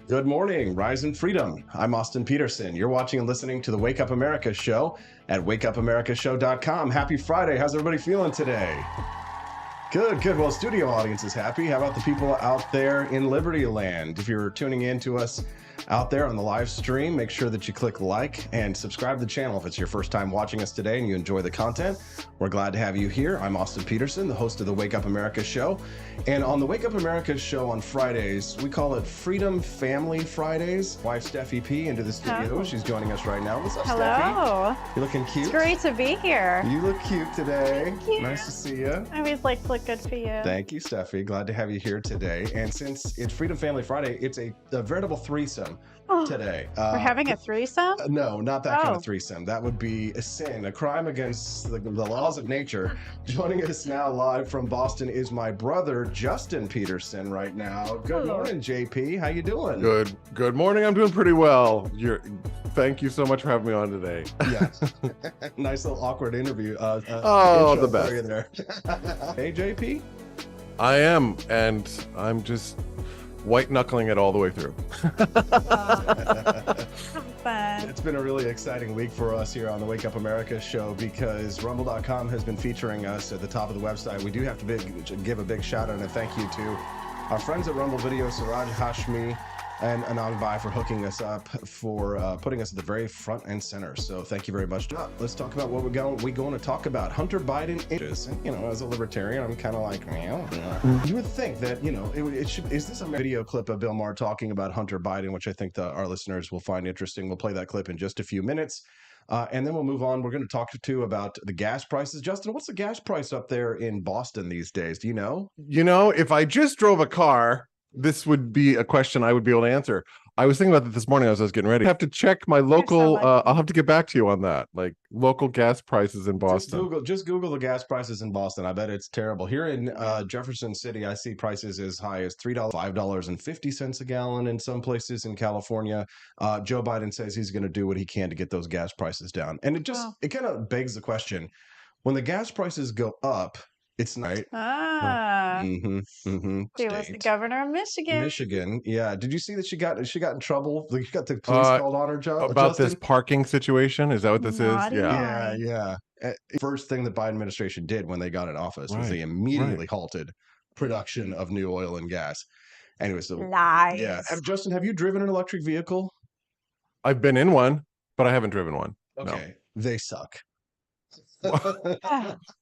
Good morning, Rise and Freedom. I'm Austin Peterson. You're watching and listening to the Wake Up America show at wakeupAmericaShow.com. Happy Friday. How's everybody feeling today? Good. Well, studio audience is happy. How about the people out there in Liberty Land? If you're tuning in to us out there on the live stream, make sure that you click like and subscribe to the channel if it's your first time watching us today and you enjoy the content. We're glad to have you here. I'm Austin Peterson, the host of the Wake Up America show. And on the Wake Up America show on Fridays, we call it Freedom Family Fridays. Wife Steffi P into the studio. She's joining us right now. What's up, Hello. Steffi? You looking cute? It's great to be here. You look cute today. Thank you. Nice to see you. I always like to look good for you. Thank you, Steffi. Glad to have you here today. And since it's Freedom Family Friday, it's a veritable threesome today. We're having a threesome? No, not that kind of threesome. That would be a sin, a crime against the laws of nature. Joining us now live from Boston is my brother, Justin Peterson, right now. Good morning, JP. How you doing? Good morning. I'm doing pretty well. Thank you so much for having me on today. Yeah. Nice little awkward interview. The best. There. Hey, JP? I am, and I'm just white knuckling it all the way through. Fun. It's been a really exciting week for us here on the Wake Up America show because Rumble.com has been featuring us at the top of the website. We do have to give a big shout out and a thank you to our friends at Rumble Video, Siraj Hashmi and Anang Bai, for hooking us up, for putting us at the very front and center. So thank you very much. Let's talk about what we're going to talk about. Hunter Biden inches. And, as a libertarian, I'm kind of like, you would think that, it should. Is this a video clip of Bill Maher talking about Hunter Biden, which I think our listeners will find interesting. We'll play that clip in just a few minutes. And then we'll move on. We're going to talk about the gas prices. Justin, what's the gas price up there in Boston these days? Do you know? If I just drove a car, this would be a question I would be able to answer. I was thinking about that this morning as I was getting ready. I have to check my local, I'll have to get back to you on that, like local gas prices in Boston. Just Google the gas prices in Boston. I bet it's terrible. Here in Jefferson City, I see prices as high as $3, $5.50 a gallon in some places in California. Joe Biden says he's going to do what he can to get those gas prices down. And it kind of begs the question, when the gas prices go up, it's not. He was the governor of Michigan. Michigan, yeah. Did you see that she got in trouble? She got the police called on her, about Justin? this parking situation. Is that what this is? Yeah. First thing the Biden administration did when they got in office was they immediately halted production of new oil and gas. Anyway, so lies. Yeah. Justin, have you driven an electric vehicle? I've been in one, but I haven't driven one. Okay, they suck.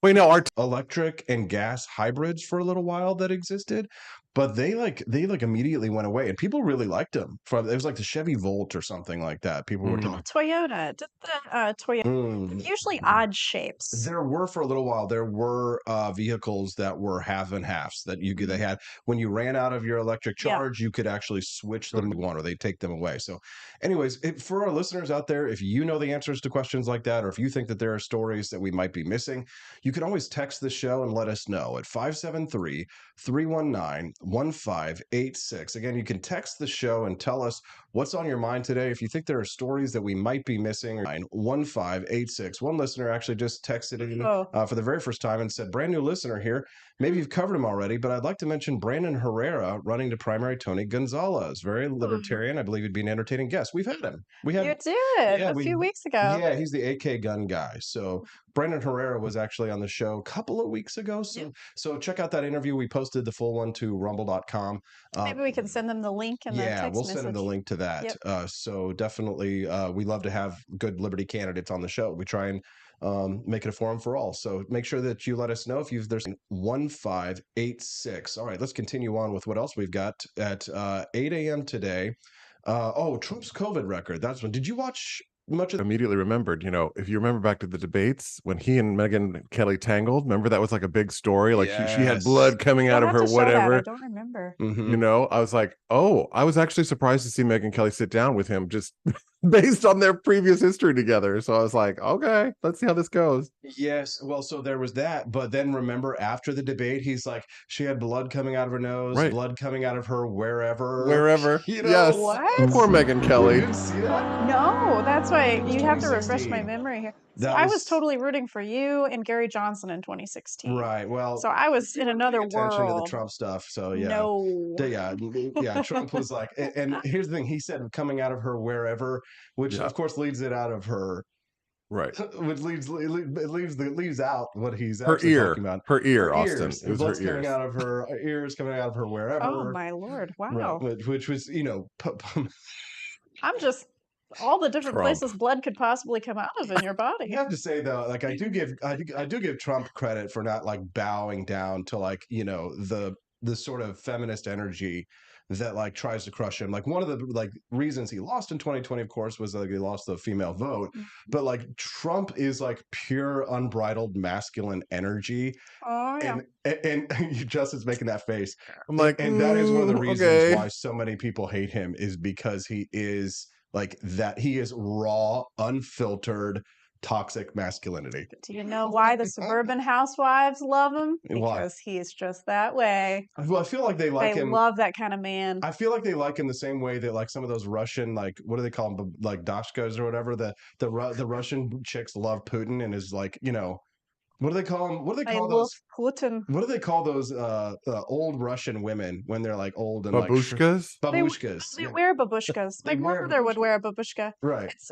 Wait, no, our electric and gas hybrids for a little while that existed, but they immediately went away, and people really liked them. It was like the Chevy Volt or something like that. People were talking. Toyota. Did the Toyota usually odd shapes? There were for a little while. There were vehicles that were half and halves that they had. When you ran out of your electric charge, you could actually switch them to one, or they'd take them away. So, anyways, for our listeners out there, if you know the answers to questions like that, or if you think that there are stories that we might be missing, you can always text the show and let us know at 573-319-1586. Again, you can text the show and tell us what's on your mind today. If you think there are stories that we might be missing, 1586. One listener actually just texted in for the very first time and said, brand new listener here. Maybe you've covered him already, but I'd like to mention Brandon Herrera running to primary Tony Gonzalez. Very libertarian. I believe he'd be an entertaining guest. We've had him. You did a few weeks ago. Yeah, he's the AK gun guy. So Brandon Herrera was actually on the show a couple of weeks ago. So check out that interview. We posted the full one to rumble.com. Maybe we can send them the link and the text we'll send them the link to that. So definitely, we love to have good Liberty candidates on the show. We try and make it a forum for all. So make sure that you let us know if there's 1586. All right, let's continue on with what else we've got at 8 a.m. today. Trump's COVID record. That's one. Did you watch much of immediately remembered, if you remember back to the debates when he and Megyn Kelly tangled, remember that was like a big story. Like she had blood coming You'll out of have her, to show that. I whatever. don't remember. I was like, oh, I was actually surprised to see Megyn Kelly sit down with him just based on their previous history together. So I was like, okay, let's see how this goes. Yes. Well, so there was that. But then remember after the debate, he's like, she had blood coming out of her nose, Right. blood coming out of her wherever. Yes. What? Poor Megyn Kelly. You didn't see that? No, that's why you have to refresh 2016. my memory here. See, That I was was- totally rooting for you and Gary Johnson in 2016. Right. Well, So I was you in weren't another paying attention to the world. Trump stuff. So yeah. No. Yeah. Trump was like, and here's the thing: he said coming out of her wherever, which of course leads it out of her. Right. Which leaves out what he's Her actually ear. talking about. Her ear, Austin. Ears. It was Blood's her coming ears. out of her ears, coming out of her wherever. Oh my Lord! Wow. Right, which was, I'm just all the different Trump. places blood could possibly come out of in your body. You have to say though, like I do give Trump credit for not like bowing down to like the sort of feminist energy that like tries to crush him. Like one of the like reasons he lost in 2020, of course, was like he lost the female vote. But like Trump is like pure unbridled masculine energy. Oh yeah. And Justin's making that face. I'm like, and that is one of the reasons okay. why so many people hate him, is because he is like that. He is raw, unfiltered, toxic masculinity. Do you know why the suburban housewives love him? Why? Because he's just that way. Well, I feel like they like They him. love that kind of man. I feel like they like him the same way that like some of those Russian, like what do they call them, like Dashkas or whatever. The Russian chicks love Putin and is like, what do they call them? What do they I call love those? Putin. What do they call those old Russian women when they're like old and Babushkas? like babushkas? They wear babushkas. My grandmother would wear a babushka. Right. It's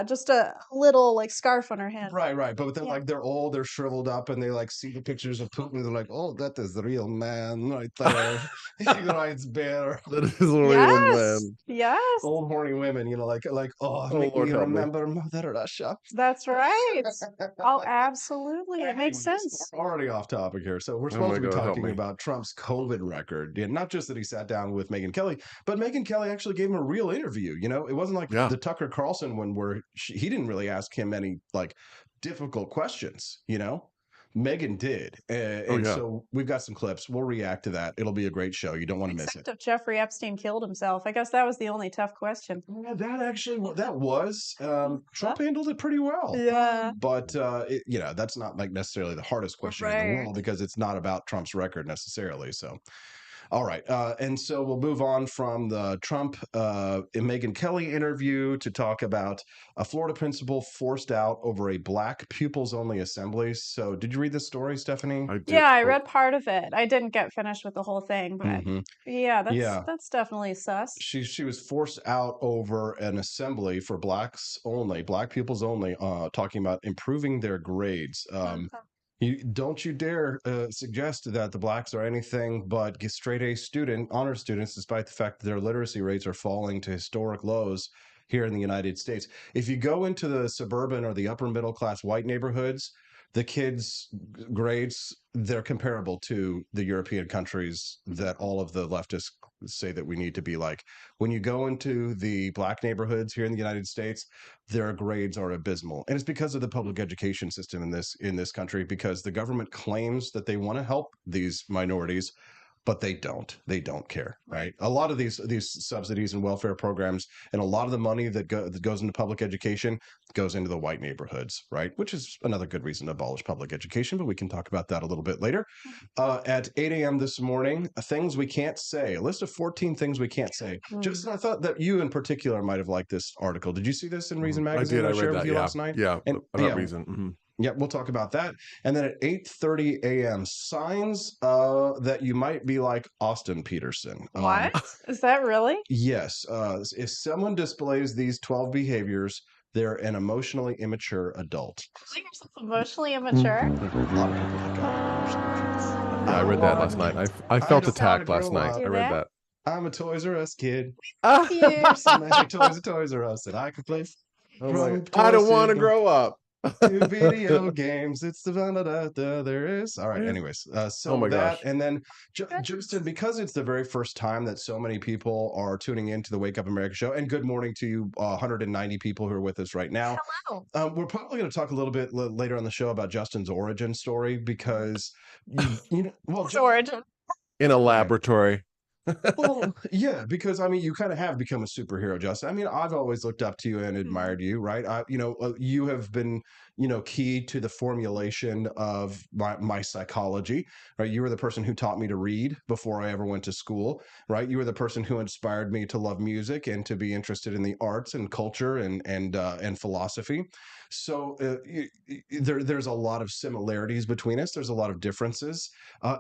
just a little like scarf on her head. Right. But then like they're old, they're shriveled up, and they like see the pictures of Putin. They're like, oh, that is the real man right there. He writes better. That is a real man. Yes. Old horny women, like oh, make Lord me help me. remember Mother Russia. That's right. Oh, absolutely. It makes sense. We're already off topic here. So we're supposed to be talking about Trump's COVID record. Yeah, not just that he sat down with Megyn Kelly, but Megyn Kelly actually gave him a real interview. It wasn't like the Tucker Carlson one where he didn't really ask him any like difficult questions. Megyn did. So we've got some clips. We'll react to that. It'll be a great show. You don't want to miss it. Except if Jeffrey Epstein killed himself. I guess that was the only tough question. Yeah, that was Trump handled it pretty well. Yeah. But that's not like necessarily the hardest question in the world, because it's not about Trump's record necessarily. So all right. And so we'll move on from the Trump and Megyn Kelly interview to talk about a Florida principal forced out over a black pupils only assembly. So did you read this story, Stephanie? I read part of it. I didn't get finished with the whole thing, but that's definitely sus. She was forced out over an assembly for blacks only, black pupils only, talking about improving their grades. Don't you dare suggest that the blacks are anything but straight A honor students, despite the fact that their literacy rates are falling to historic lows here in the United States. If you go into the suburban or the upper middle class white neighborhoods, the kids' grades, they're comparable to the European countries that all of the leftists say that we need to be like. When you go into the black neighborhoods here in the United States, their grades are abysmal. And it's because of the public education system in this country, because the government claims that they want to help these minorities, but they don't. They don't care, right? A lot of these subsidies and welfare programs, and a lot of the money that goes into public education goes into the white neighborhoods, right? Which is another good reason to abolish public education, but we can talk about that a little bit later. At 8 a.m. this morning, things we can't say, a list of 14 things we can't say. Justin, I thought that you in particular might have liked this article. Did you see this in Reason Magazine? I did. I read that. With you last night? Yeah, about Reason. Mm-hmm. Yeah, we'll talk about that. And then at 8:30 a.m., signs that you might be like Austin Peterson. What? Is that really? Yes. If someone displays these 12 behaviors, they're an emotionally immature adult. Emotionally immature? A lot of people that got I read that last night. I felt attacked last night. I read that. I'm a Toys R Us kid. Cute. Some magic toys at Toys R Us that I could play. I don't want to grow up. Video games. It's the there is. All right. Anyways, so oh my that gosh. and then Justin, because it's the very first time that so many people are tuning into the Wake Up America show, and good morning to you, 190 people who are with us right now. Hello. We're probably going to talk a little bit later on the show about Justin's origin story because you know, well, origin in a laboratory. Well, yeah, because I mean, you kind of have become a superhero, Justin. I mean, I've always looked up to you and admired you, right? You have been, key to the formulation of my psychology, right? You were the person who taught me to read before I ever went to school, right? You were the person who inspired me to love music and to be interested in the arts and culture and philosophy. So there's a lot of similarities between us. There's a lot of differences.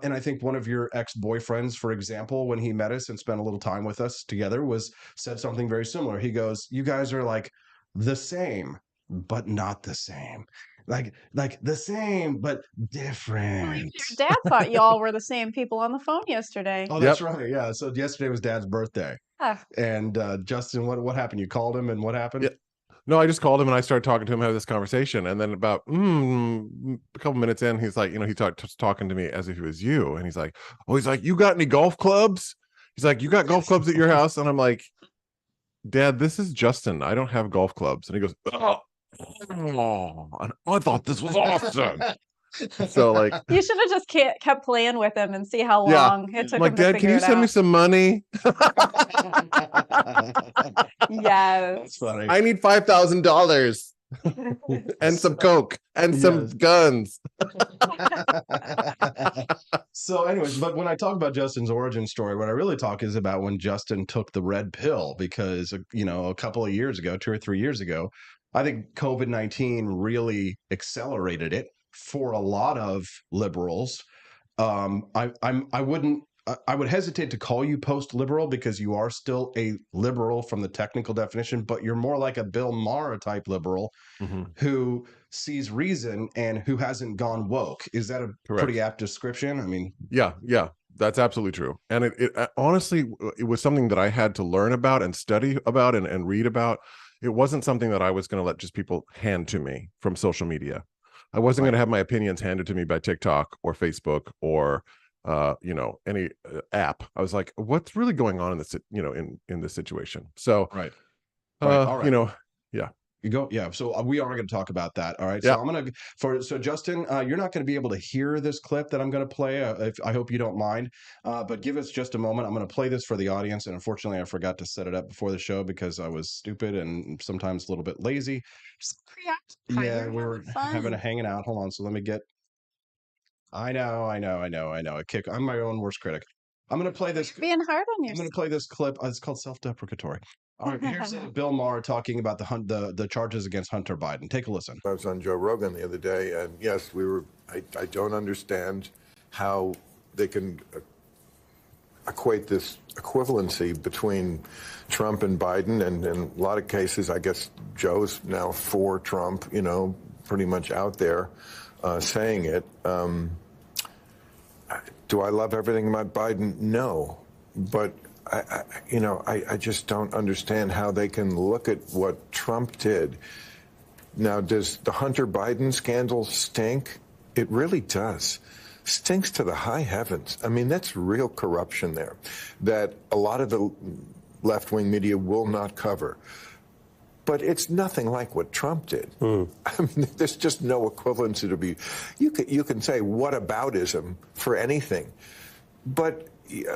And I think one of your ex-boyfriends, for example, when he met us and spent a little time with us together, said something very similar. He goes, "You guys are like the same, but not the same. Like the same, but different." Your dad thought y'all were the same people on the phone yesterday. Oh, that's right. Yeah. So yesterday was Dad's birthday. Ah. And Justin, what happened? You called him, and what happened? Yeah. No, I just called him and I started talking to him, have this conversation, and then about a couple minutes in, he's like, he talking to me as if it was you, and he's like, "You got any golf clubs?" He's like, "You got golf clubs at your house?" And I'm like, "Dad, this is Justin. I don't have golf clubs." And he goes, "Oh, and I thought this was awesome." So like, you should have just kept playing with him and see how long it took him like, to Dad, can you send me some money? Yes, that's funny. I need $5,000 and some coke and some guns. So anyways, but when I talk about Justin's origin story, what I really talk is about when Justin took the red pill, because a couple of years ago, 2 or 3 years ago, I think COVID-19 really accelerated it for a lot of liberals. I would hesitate to call you post-liberal because you are still a liberal from the technical definition, but you're more like a Bill Maher type liberal who sees reason and who hasn't gone woke. Is that a pretty apt description? I mean, yeah, that's absolutely true. And it honestly, it was something that I had to learn about and study about and read about. It wasn't something that I was going to let just people hand to me from social media. I wasn't going to have my opinions handed to me by TikTok or Facebook or any app. I was like, what's really going on in this, in this situation? So, all right. Yeah. You go. Yeah. So we are going to talk about that. All right. Yeah. So I'm going to, so Justin, you're not going to be able to hear this clip that I'm going to play. I hope you don't mind, but give us just a moment. I'm going to play this for the audience. And unfortunately, I forgot to set it up before the show because I was stupid and sometimes a little bit lazy. Yeah. We were hanging out. Hold on. So let me get, I know. I'm my own worst critic. I'm going to play this. Being hard on yourself. I'm going to play this clip. It's called self-deprecatory. All right, here's Bill Maher talking about the charges against Hunter Biden. Take a listen. I was on Joe Rogan the other day, and yes, I don't understand how they can equate this equivalency between Trump and Biden, and in a lot of cases, I guess Joe's now for Trump, pretty much out there saying it. Do I love everything about Biden? No, but I just don't understand how they can look at what Trump did. Now, does the Hunter Biden scandal stink? It really does. Stinks to the high heavens. I mean, that's real corruption there that a lot of the left-wing media will not cover. But it's nothing like what Trump did. I mean, there's just no equivalency to be. You can say whataboutism for anything, but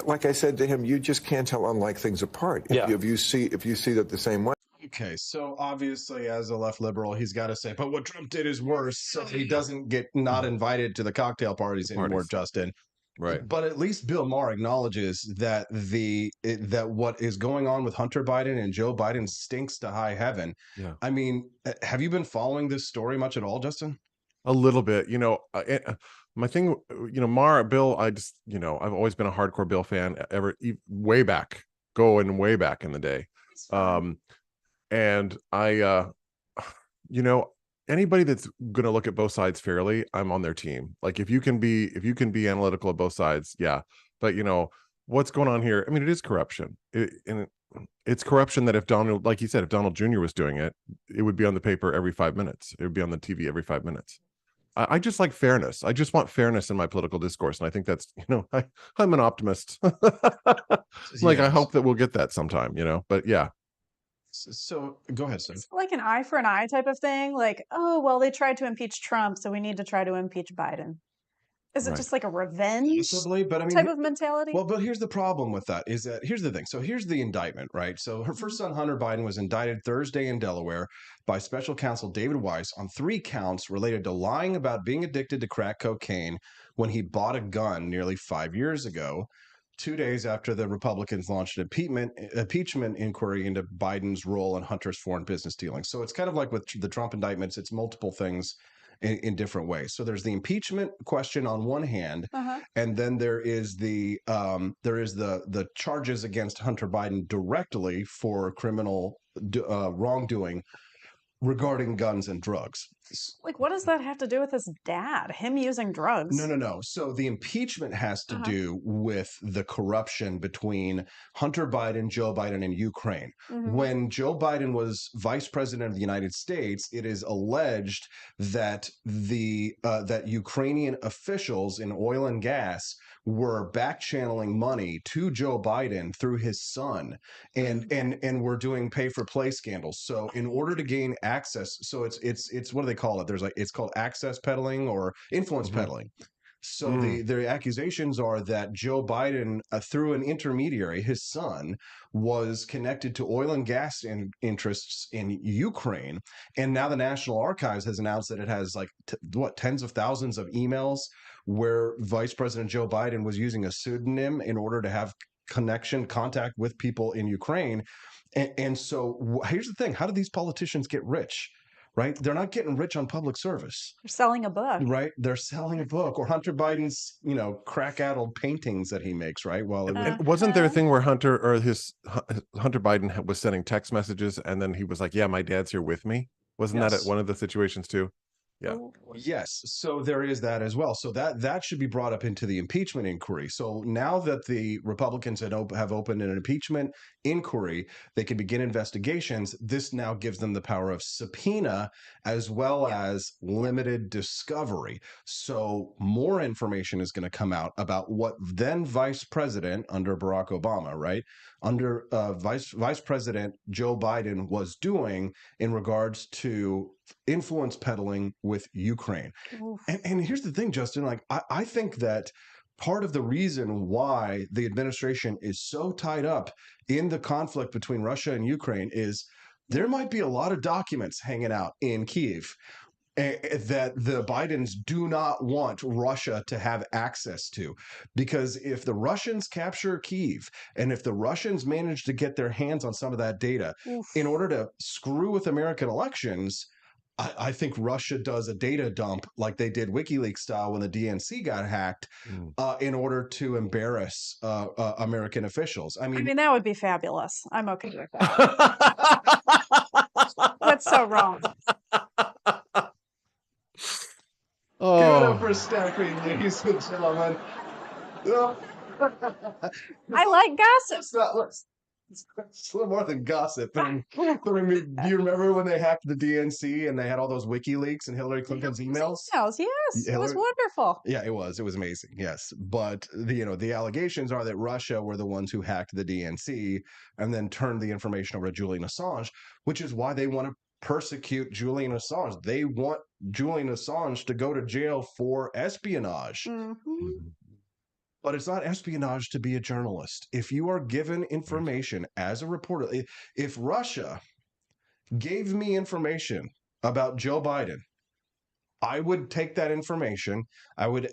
like I said to him, you just can't tell unlike things apart. If you see that the same way. Okay, so obviously, as a left liberal, he's got to say, but what Trump did is worse, so he doesn't get not invited to the cocktail parties anymore, Justin. Right. But at least Bill Maher acknowledges that that what is going on with Hunter Biden and Joe Biden stinks to high heaven. Yeah. I mean, have you been following this story much at all, Justin? A little bit. My thing, Maher, Bill, I've always been a hardcore Bill fan way back in the day. And I, anybody that's going to look at both sides fairly, I'm on their team. Like if you can be analytical of both sides. Yeah. But what's going on here? I mean, it is corruption. And it's corruption that if Donald, like you said, if Donald Jr. was doing it, it would be on the paper every 5 minutes. It would be on the TV every 5 minutes. I just like fairness. I just want fairness in my political discourse. And I think that's, I'm an optimist. Like, I hope that we'll get that sometime, but yeah. So go ahead, Sid. It's like an eye for an eye type of thing. Like, oh, well, they tried to impeach Trump, so we need to try to impeach Biden. Is it just like a revenge type of mentality? Well, but here's the problem with that is that here's the thing. So here's the indictment, right? So her first son, Hunter Biden, was indicted Thursday in Delaware by special counsel David Weiss on 3 counts related to lying about being addicted to crack cocaine when he bought a gun nearly 5 years ago, 2 days after the Republicans launched an impeachment inquiry into Biden's role in Hunter's foreign business dealings. So it's kind of like with the Trump indictments, it's multiple things in different ways. So there's the impeachment question on one hand, and then there is the charges against Hunter Biden directly for criminal wrongdoing regarding guns and drugs. Like, what does that have to do with his dad? Him using drugs? No. So the impeachment has to do with the corruption between Hunter Biden, Joe Biden, and Ukraine. When Joe Biden was vice president of the United States, it is alleged that that Ukrainian officials in oil and gas were back channeling money to Joe Biden through his son, and were doing pay for play scandals. So in order to gain access, so it's what do they call it? It's called access peddling or influence peddling. So the accusations are that Joe Biden, through an intermediary, his son, was connected to oil and gas interests in Ukraine. And now the National Archives has announced that it has tens of thousands of emails where Vice President Joe Biden was using a pseudonym in order to have contact with people in Ukraine. And so here's the thing. How do these politicians get rich? Right? They're not getting rich on public service. They're selling a book. Right? They're selling a book. Or Hunter Biden's, crack-addled paintings that he makes, right? Well, wasn't there a thing where Hunter Biden was sending text messages and then he was like, yeah, my dad's here with me? Wasn't that one of the situations too? Yeah. Yes. So there is that as well. So that should be brought up into the impeachment inquiry. So now that the Republicans have opened an impeachment inquiry, they can begin investigations. This now gives them the power of subpoena as well as limited discovery. So more information is going to come out about what then Vice President under Barack Obama, right? Under Vice President Joe Biden was doing in regards to influence peddling with Ukraine. And here's the thing, Justin, I think that part of the reason why the administration is so tied up in the conflict between Russia and Ukraine is there might be a lot of documents hanging out in Kyiv that the Bidens do not want Russia to have access to. Because if the Russians capture Kyiv and if the Russians manage to get their hands on some of that data in order to screw with American elections, I think Russia does a data dump like they did WikiLeaks style when the DNC got hacked in order to embarrass American officials. I mean, that would be fabulous. I'm okay with that. That's so wrong. Give it up for Stephanie, ladies and gentlemen. I like gossip. It's a little more than gossip. Do you remember when they hacked the DNC and they had all those WikiLeaks and Hillary Clinton's emails? Yes, it was wonderful. Yeah, it was amazing. Yes, but the allegations are that Russia were the ones who hacked the DNC and then turned the information over to Julian Assange, which is why they want to persecute Julian Assange. They want Julian Assange to go to jail for espionage. But it's not espionage to be a journalist. If you are given information as a reporter, if Russia gave me information about Joe Biden, I would take that information. I would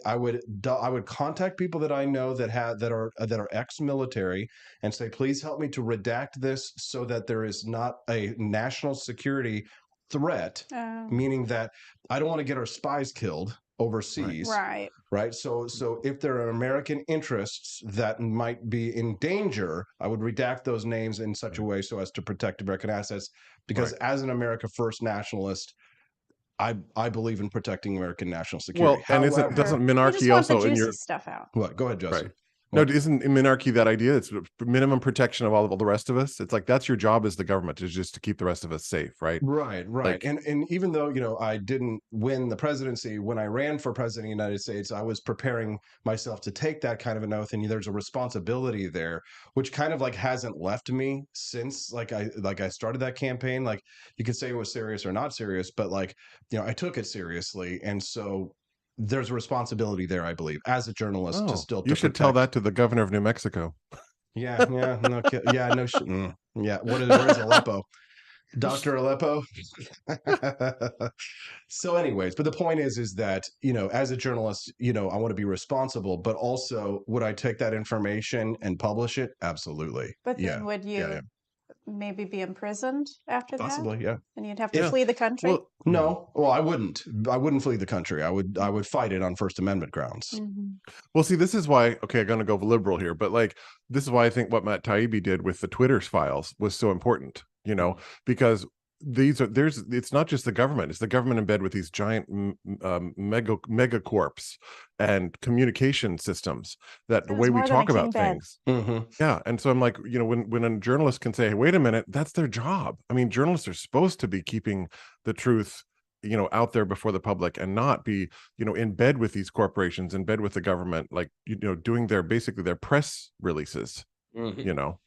contact people that I know that are ex-military and say, please help me to redact this so that there is not a national security threat, meaning that I don't want to get our spies killed overseas. Right. So if there are American interests that might be in danger, I would redact those names in such a way so as to protect American assets. Because as an America First nationalist, I believe in protecting American national security. Well, and doesn't minarchy also in your stuff out? What? Go ahead, Justin. Right. No, isn't minarchy that idea? It's minimum protection of all the rest of us. It's like that's your job as the government, is just to keep the rest of us safe, right? Right. Like, and even though, I didn't win the presidency, when I ran for president of the United States, I was preparing myself to take that kind of an oath, and there's a responsibility there, which kind of like hasn't left me since I started that campaign. Like, you could say it was serious or not serious, but like, I took it seriously, and so there's a responsibility there, I believe, as a journalist to still. You should tell that to the governor of New Mexico. Yeah, no, yeah, no, yeah. Where's Aleppo? Dr. Aleppo. So anyways, but the point is that, as a journalist, I want to be responsible, but also would I take that information and publish it? Absolutely. But then would you maybe be imprisoned after that? Possibly, yeah. And you'd have to flee the country? Well, no. Well, I wouldn't flee the country. I would fight it on First Amendment grounds. Mm-hmm. Well, see, this is why, okay, I'm going to go liberal here, but like, this is why I think what Matt Taibbi did with the Twitter's files was so important, because it's not just the government, it's the government in bed with these giant megacorps and communication systems that the way we talk about things. Mm-hmm. Yeah. And so I'm like, when a journalist can say, hey, wait a minute, that's their job. I mean, journalists are supposed to be keeping the truth out there before the public, and not be, in bed with these corporations, in bed with the government, like, doing basically their press releases,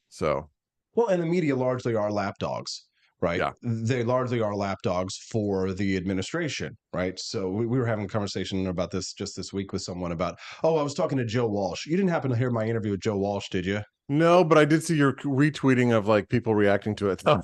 so. Well, and the media largely are lapdogs, right? Yeah. They largely are lapdogs for the administration, right? So we were having a conversation about this just this week with someone about, I was talking to Joe Walsh. You didn't happen to hear my interview with Joe Walsh, did you? No, but I did see your retweeting of like people reacting to it. Well,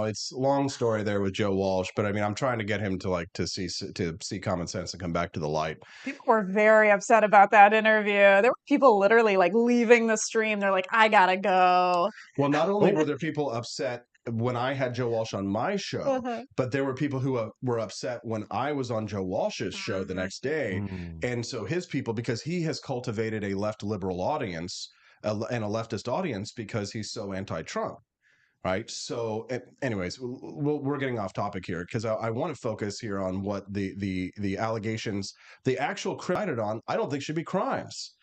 it's a long story there with Joe Walsh, but I mean, I'm trying to get him to see common sense and come back to the light. People were very upset about that interview. There were people literally like leaving the stream. They're like, I gotta go. Well, not only were there people upset when I had Joe Walsh on my show, but there were people who were upset when I was on Joe Walsh's show the next day. And so his people, because he has cultivated a left liberal audience and a leftist audience because he's so anti-Trump. Right. So anyways, we're getting off topic here because I want to focus here on what the allegations, the actual credited on, I don't think should be crimes.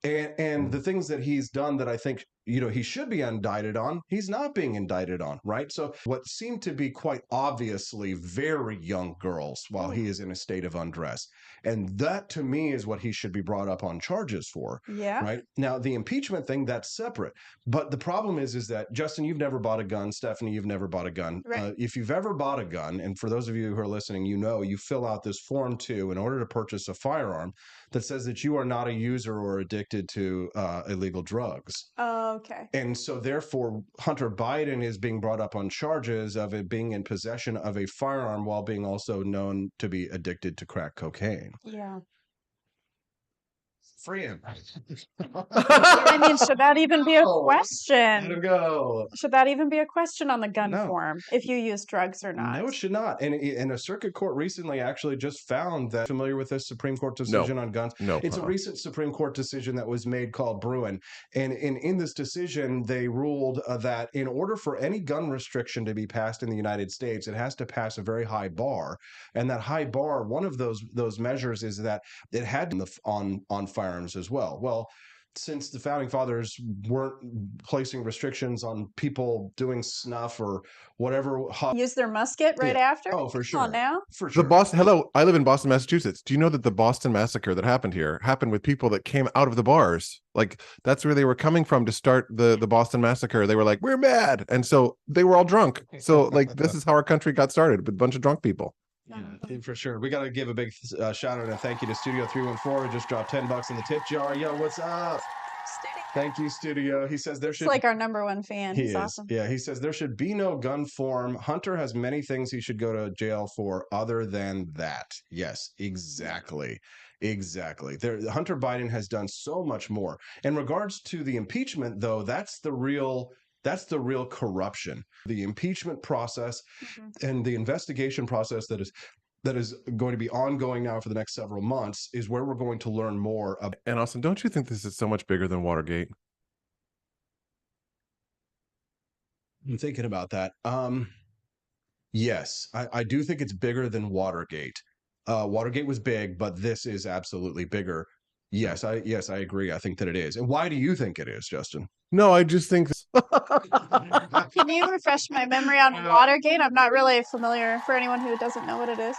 And the things that he's done that I think, he should be indicted on, he's not being indicted on, right? So what seemed to be quite obviously very young girls while he is in a state of undress. And that to me is what he should be brought up on charges for. Yeah. Right. Now, the impeachment thing, that's separate. But the problem is that, Justin, you've never bought a gun. Stephanie, you've never bought a gun. Right. If you've ever bought a gun, and for those of you who are listening, you fill out this Form 2 in order to purchase a firearm that says that you are not a user or addicted to illegal drugs. Okay. And so therefore, Hunter Biden is being brought up on charges of it being in possession of a firearm while being also known to be addicted to crack cocaine. Yeah. Free him. I mean, should that even be a question? Let him go. Should that even be a question on the gun No. form, if you use drugs or not? No, it should not. And a circuit court recently actually just found that, familiar with this Supreme Court decision on guns? No. It's a recent Supreme Court decision that was made called Bruin. And in this decision, they ruled that in order for any gun restriction to be passed in the United States, it has to pass a very high bar. And that high bar, one of those measures is that it had on firearms as well. Well, since the founding fathers weren't placing restrictions on people doing snuff or whatever. Use their musket right after? Oh, for sure. Oh, now? For sure. I live in Boston, Massachusetts. Do you know that the Boston Massacre that happened here happened with people that came out of the bars? Like, that's where they were coming from to start the Boston Massacre. They were like, we're mad. And so they were all drunk. So like, this is how our country got started, with a bunch of drunk people. Yeah, for sure. We got to give a big shout out and thank you to Studio 314. We just dropped $10 in the tip jar. Yo, what's up? Studio. Thank you, Studio. He says there should. It's like our number one fan. He He's is. awesome. Yeah, he says there should be no gun form. Hunter has many things he should go to jail for other than that. Yes, exactly. Exactly. Hunter Biden has done so much more. In regards to the impeachment, though, that's the real corruption. The impeachment process and the investigation process that is going to be ongoing now for the next several months is where we're going to learn more about. And Austin, don't you think this is so much bigger than Watergate? I'm thinking about that. Yes, I do think it's bigger than Watergate. Watergate was big, but this is absolutely bigger. Yes, I agree. I think that it is. And why do you think it is, Justin? No, I just think Can you refresh my memory on Watergate? I'm not really familiar for anyone who doesn't know what it is.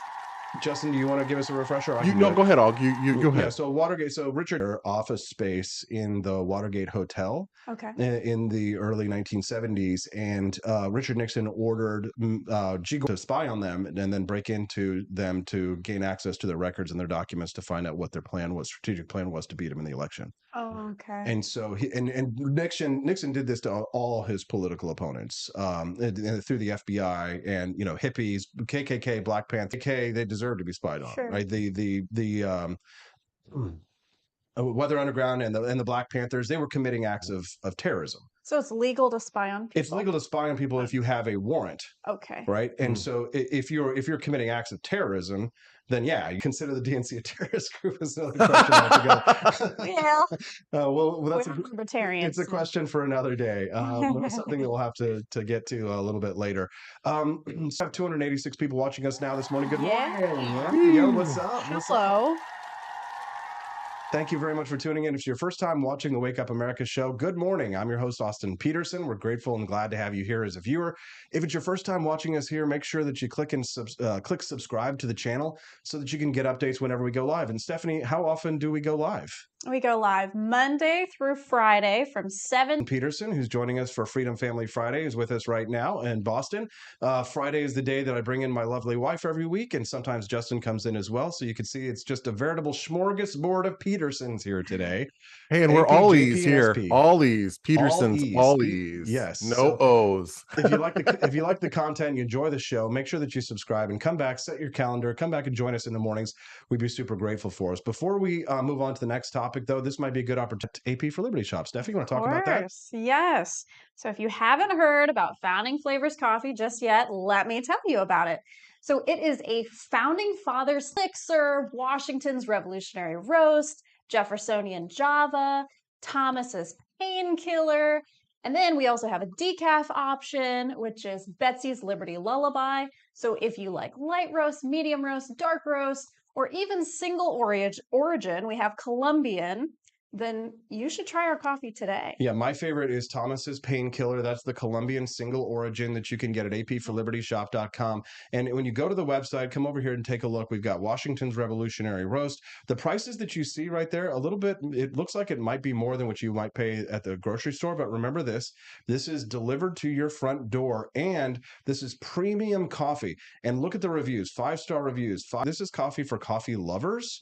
Justin, do you want to give us a refresher? go ahead, Og. You go ahead. Yeah, so Watergate. So Richard office space in the Watergate Hotel. Okay. In the early 1970s, and Richard Nixon ordered GIGO to spy on them and then break into them to gain access to their records and their documents to find out what their strategic plan was to beat him in the election. Oh, okay. And so Nixon did this to all his political opponents and through the FBI and hippies, KKK, Black Panther, KKK, they deserve to be spied on, right? Weather Underground and the Black Panthers, they were committing acts of terrorism. So it's legal to spy on people? It's legal to spy on people if you have a warrant. Okay. Right? And so if you're committing acts of terrorism, then yeah, you consider the DNC a terrorist group is another question altogether. Yeah. Well, that's libertarians. It's a question for another day. Something that we'll have to get to a little bit later. So I have 286 people watching us now this morning. Good morning. Yo, what's up? Hello. Thank you very much for tuning in. If it's your first time watching the Wake Up America show, good morning. I'm your host, Austin Peterson. We're grateful and glad to have you here as a viewer. If it's your first time watching us here, make sure that you click subscribe to the channel so that you can get updates whenever we go live. And Stephanie, how often do we go live? We go live Monday through Friday from 7. Peterson, who's joining us for Freedom Family Friday, is with us right now in Boston. Friday is the day that I bring in my lovely wife every week, and sometimes Justin comes in as well. So you can see it's just a veritable smorgasbord of Petersons here today. Hey, and we're Ollies here. Ollies, Petersons, Ollies. Yes. No O's. If you like the content, you enjoy the show, make sure that you subscribe and come back, set your calendar, come back and join us in the mornings. We'd be super grateful for us. Before we move on to the next topic, though, this might be a good opportunity. AP for Liberty Shop. Stephanie, you want to talk about that? Yes. So if you haven't heard about Founding Flavors Coffee just yet, let me tell you about it. So it is a Founding Fathers elixir, Washington's Revolutionary Roast, Jeffersonian Java, Thomas's Painkiller, and then we also have a decaf option, which is Betsy's Liberty Lullaby. So if you like light roast, medium roast, dark roast, or even single origin, we have Colombian, then you should try our coffee today. Yeah, my favorite is Thomas's Painkiller. That's the Colombian single origin that you can get at apforlibertyshop.com. And when you go to the website, come over here and take a look. We've got Washington's Revolutionary Roast. The prices that you see right there, a little bit, it looks like it might be more than what you might pay at the grocery store. But remember this is delivered to your front door, and this is premium coffee. And look at the reviews, 5-star reviews. This is coffee for coffee lovers.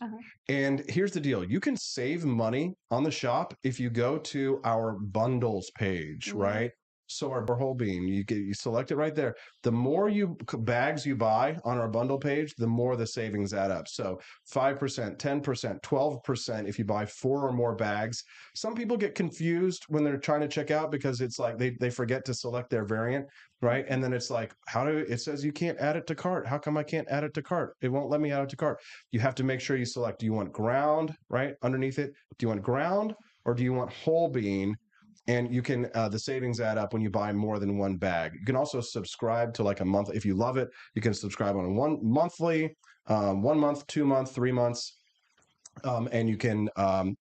And here's the deal. You can save money on the shop if you go to our bundles page, right? So our whole bean, you select it right there. The more bags you buy on our bundle page, the more the savings add up. So 5%, 10%, 12% if you buy 4 or more bags. Some people get confused when they're trying to check out because it's like they forget to select their variant, right? And then it's like, it says you can't add it to cart. How come I can't add it to cart? It won't let me add it to cart. You have to make sure you select, do you want ground, right? Underneath it, do you want ground or do you want whole bean? And you can, the savings add up when you buy more than one bag. You can also subscribe to like a month. If you love it, you can subscribe on a monthly, 1 month, 2 months, 3 months. And you can,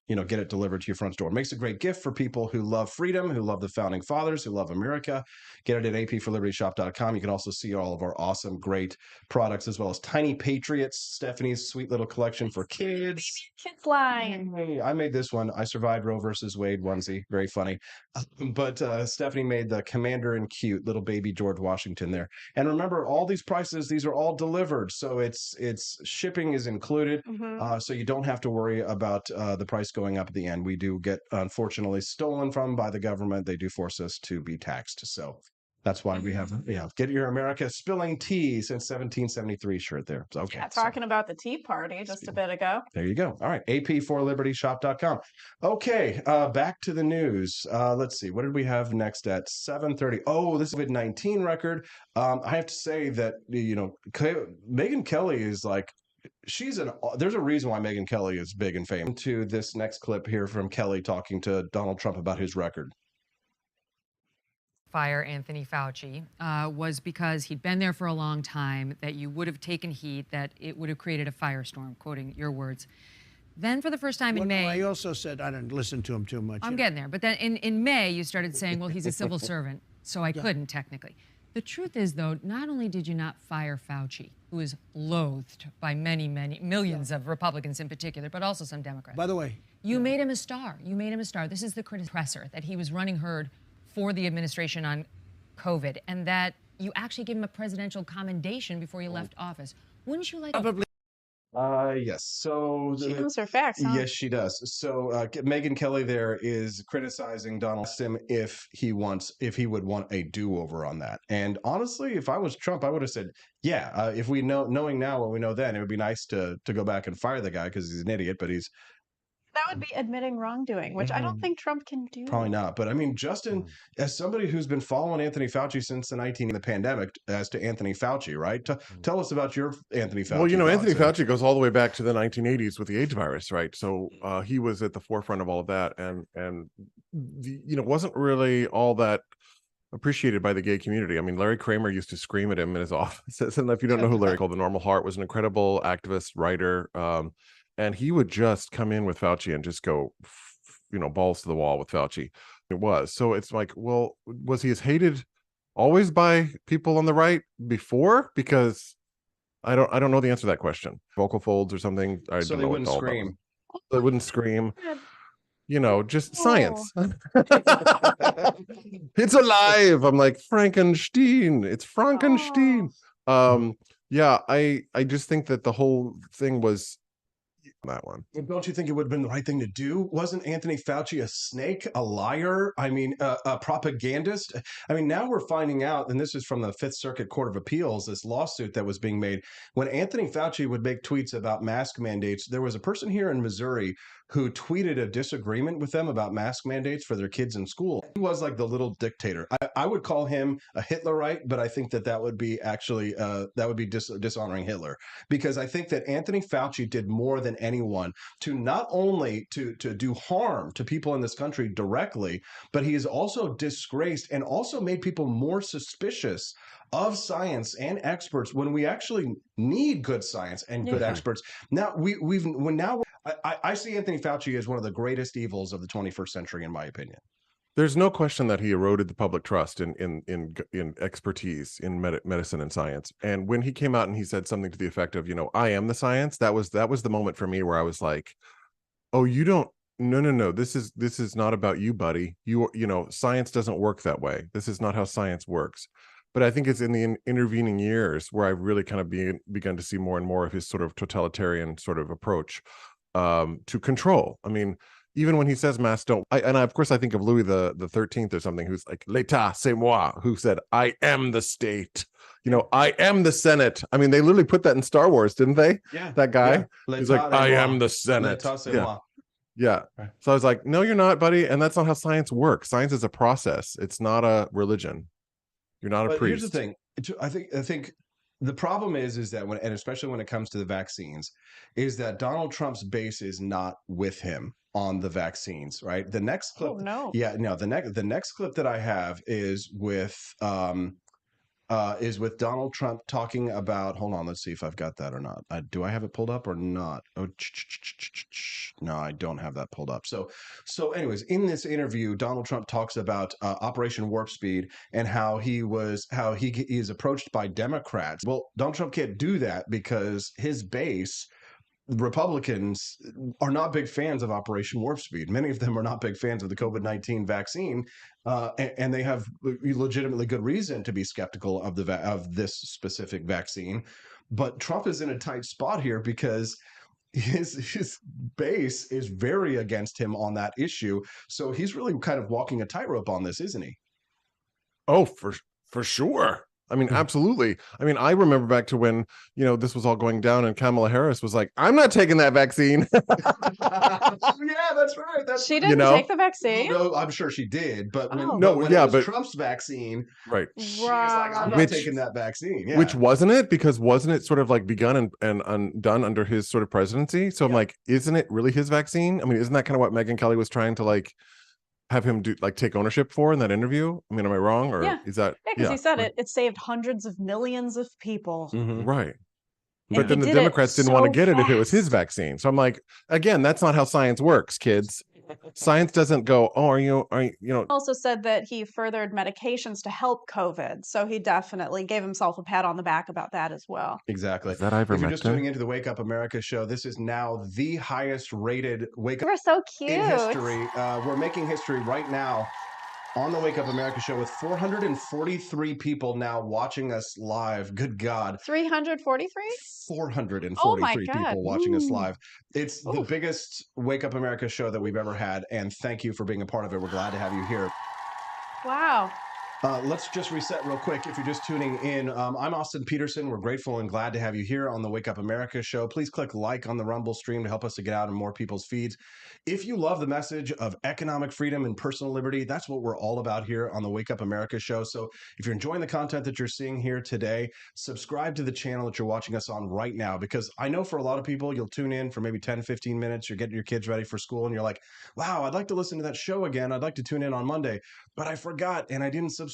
get it delivered to your front door. It makes a great gift for people who love freedom, who love the Founding Fathers, who love America. Get it at apforlibertyshop.com. You can also see all of our awesome, great products, as well as Tiny Patriots, Stephanie's sweet little collection for kids. Kids line. Hey, I made this one. I survived Roe versus Wade onesie. Very funny. But Stephanie made the Commander and Cute little baby George Washington there. And remember, all these prices, these are all delivered. So it's shipping is included. So you don't have to worry about the price going up at the end. We do get, unfortunately, stolen from by the government. They do force us to be taxed. So that's why we have, Get Your America Spilling Tea since 1773 shirt there. So, okay. Yeah, talking about the Tea Party just a bit ago. There you go. All right. apforlibertyshop.com. Okay. Back to the news. Let's see. What did we have next at 7:30? Oh, this is a COVID-19 record. I have to say that, Megyn Kelly is like, there's a reason why Megyn Kelly is big and famous. To this next clip here from Kelly talking to Donald Trump about his record. Fire Anthony Fauci was because he'd been there for a long time, that you would have taken heat, that it would have created a firestorm, quoting your words. Then for the first time in Well, no, May, I also said I didn't listen to him too much. I'm getting there. But then in May, you started saying, well, he's a civil servant, so I couldn't technically. The truth is, though, not only did you not fire Fauci, who is loathed by many, millions of Republicans in particular, but also some Democrats. By the way, You made him a star. You made him a star. This is the presser that he was running herd for the administration on COVID, and that you actually gave him a presidential commendation before you left office. Wouldn't you like probably Yes. So She knows her facts, huh? yes, she does. So Megan Kelly there is criticizing Donald Trump if he would want a do-over on that. And honestly, if I was Trump, I would have said, yeah. If we knowing now what we know then, it would be nice to go back and fire the guy because he's an idiot. But he's That would be admitting wrongdoing, which I don't think Trump can do. probably not. But I mean, Justin, as somebody who's been following Anthony Fauci since the pandemic, as to Anthony Fauci, right? Tell us about your Anthony Fauci. Well, you know, Anthony thoughts. Fauci goes all the way back to the 1980s with the AIDS virus, right? So he was at the forefront of all of that, and wasn't really all that appreciated by the gay community. I mean, Larry Kramer used to scream at him in his office. And if you don't know who Larry called the Normal Heart, was an incredible activist, writer, and he would just come in with Fauci and just go, balls to the wall with Fauci. It was. So it's like, well, was he as hated always by people on the right before? Because I don't know the answer to that question. Vocal folds or something. I So don't they know wouldn't what it's all about. scream. They wouldn't scream. Just Oh. science. It's alive. I'm like, Frankenstein. It's Frankenstein. Yeah, I just think that the whole thing was that one. Don't you think it would have been the right thing to do? Wasn't Anthony Fauci a snake, a liar? I mean, a propagandist? I mean, now we're finding out, and this is from the Fifth Circuit Court of Appeals, this lawsuit that was being made. When Anthony Fauci would make tweets about mask mandates, there was a person here in Missouri who tweeted a disagreement with them about mask mandates for their kids in school. He was like the little dictator. I would call him a Hitlerite, but I think that would be actually dishonoring Hitler, because I think that Anthony Fauci did more than anyone to not only to do harm to people in this country directly, but he has also disgraced and also made people more suspicious of science and experts when we actually need good science and good experts. Now I see Anthony Fauci as one of the greatest evils of the 21st century, in my opinion. There's no question that he eroded the public trust in expertise in medicine and science. And when he came out and he said something to the effect of, I am the science, that was the moment for me where I was like, oh, you don't. No. This is not about you, buddy. Science doesn't work that way. This is not how science works. But I think it's in the intervening years where I've really kind of begun to see more and more of his sort of totalitarian sort of approach to control. I mean, even when he says masks don't, of course I think of Louis the 13th or something, who's like, l'état c'est moi, who said, I am the state. I am the Senate. I mean, they literally put that in Star Wars, didn't they? Yeah. That guy. Yeah. He's like, I am the Senate. L'état c'est Yeah. moi. Yeah. Right. So I was like, no, you're not, buddy. And that's not how science works. Science is a process. It's not a religion. You're not a But priest. here's the thing. I think the problem is that and especially when it comes to the vaccines, is that Donald Trump's base is not with him on the vaccines, right? The next clip. Oh, no. Yeah, no, the next clip that I have is with Donald Trump talking about, hold on, let's see if I've got that or not. Do I have it pulled up or not? Oh, no, I don't have that pulled up. So anyways, in this interview, Donald Trump talks about Operation Warp Speed and how he is approached by Democrats. Well, Donald Trump can't do that because his base, Republicans, are not big fans of Operation Warp Speed. Many of them are not big fans of the COVID-19 vaccine, and they have legitimately good reason to be skeptical of this specific vaccine. But Trump is in a tight spot here because his base is very against him on that issue. So he's really kind of walking a tightrope on this, isn't he? Oh, for sure. I mean, absolutely. I mean, I remember back to when, this was all going down and Kamala Harris was like, I'm not taking that vaccine. Yeah, that's right. She didn't take the vaccine? No, I'm sure she did. But when, Oh. when it was Trump's vaccine, Right. she was like, I'm not taking that vaccine. Yeah. Which wasn't it? Because wasn't it sort of like begun and done under his sort of presidency? So I'm like, isn't it really his vaccine? I mean, isn't that kind of what Megyn Kelly was trying to like have him do, like take ownership for in that interview? I mean, am I wrong? Or is that? Yeah, because he said it saved hundreds of millions of people. Mhm. Right. But he then the did it Democrats didn't want to so get it if it was his fast. vaccine. So I'm like, again, that's not how science works, kids. Science doesn't go, oh, are you, Also said that he furthered medications to help COVID. So he definitely gave himself a pat on the back about that as well. Exactly. Is that If you're just ivermectin? tuning into the Wake Up America show, this is now the highest rated Wake They Up were so cute. in history. We're making history right now on the Wake Up America show with 443 people now watching us live. Good God. 343? 443 Oh my God. people watching us Ooh. live. It's the Ooh. biggest Wake Up America show that we've ever had, and thank you for being a part of it. We're glad to have you here. Wow. Let's just reset real quick. If you're just tuning in, I'm Austin Peterson. We're grateful and glad to have you here on the Wake Up America show. Please click like on the Rumble stream to help us to get out in more people's feeds. If you love the message of economic freedom and personal liberty, that's what we're all about here on the Wake Up America show. So if you're enjoying the content that you're seeing here today, subscribe to the channel that you're watching us on right now, because I know for a lot of people, you'll tune in for maybe 10, 15 minutes. You're getting your kids ready for school and you're like, wow, I'd like to listen to that show again. I'd like to tune in on Monday, but I forgot and I didn't subscribe.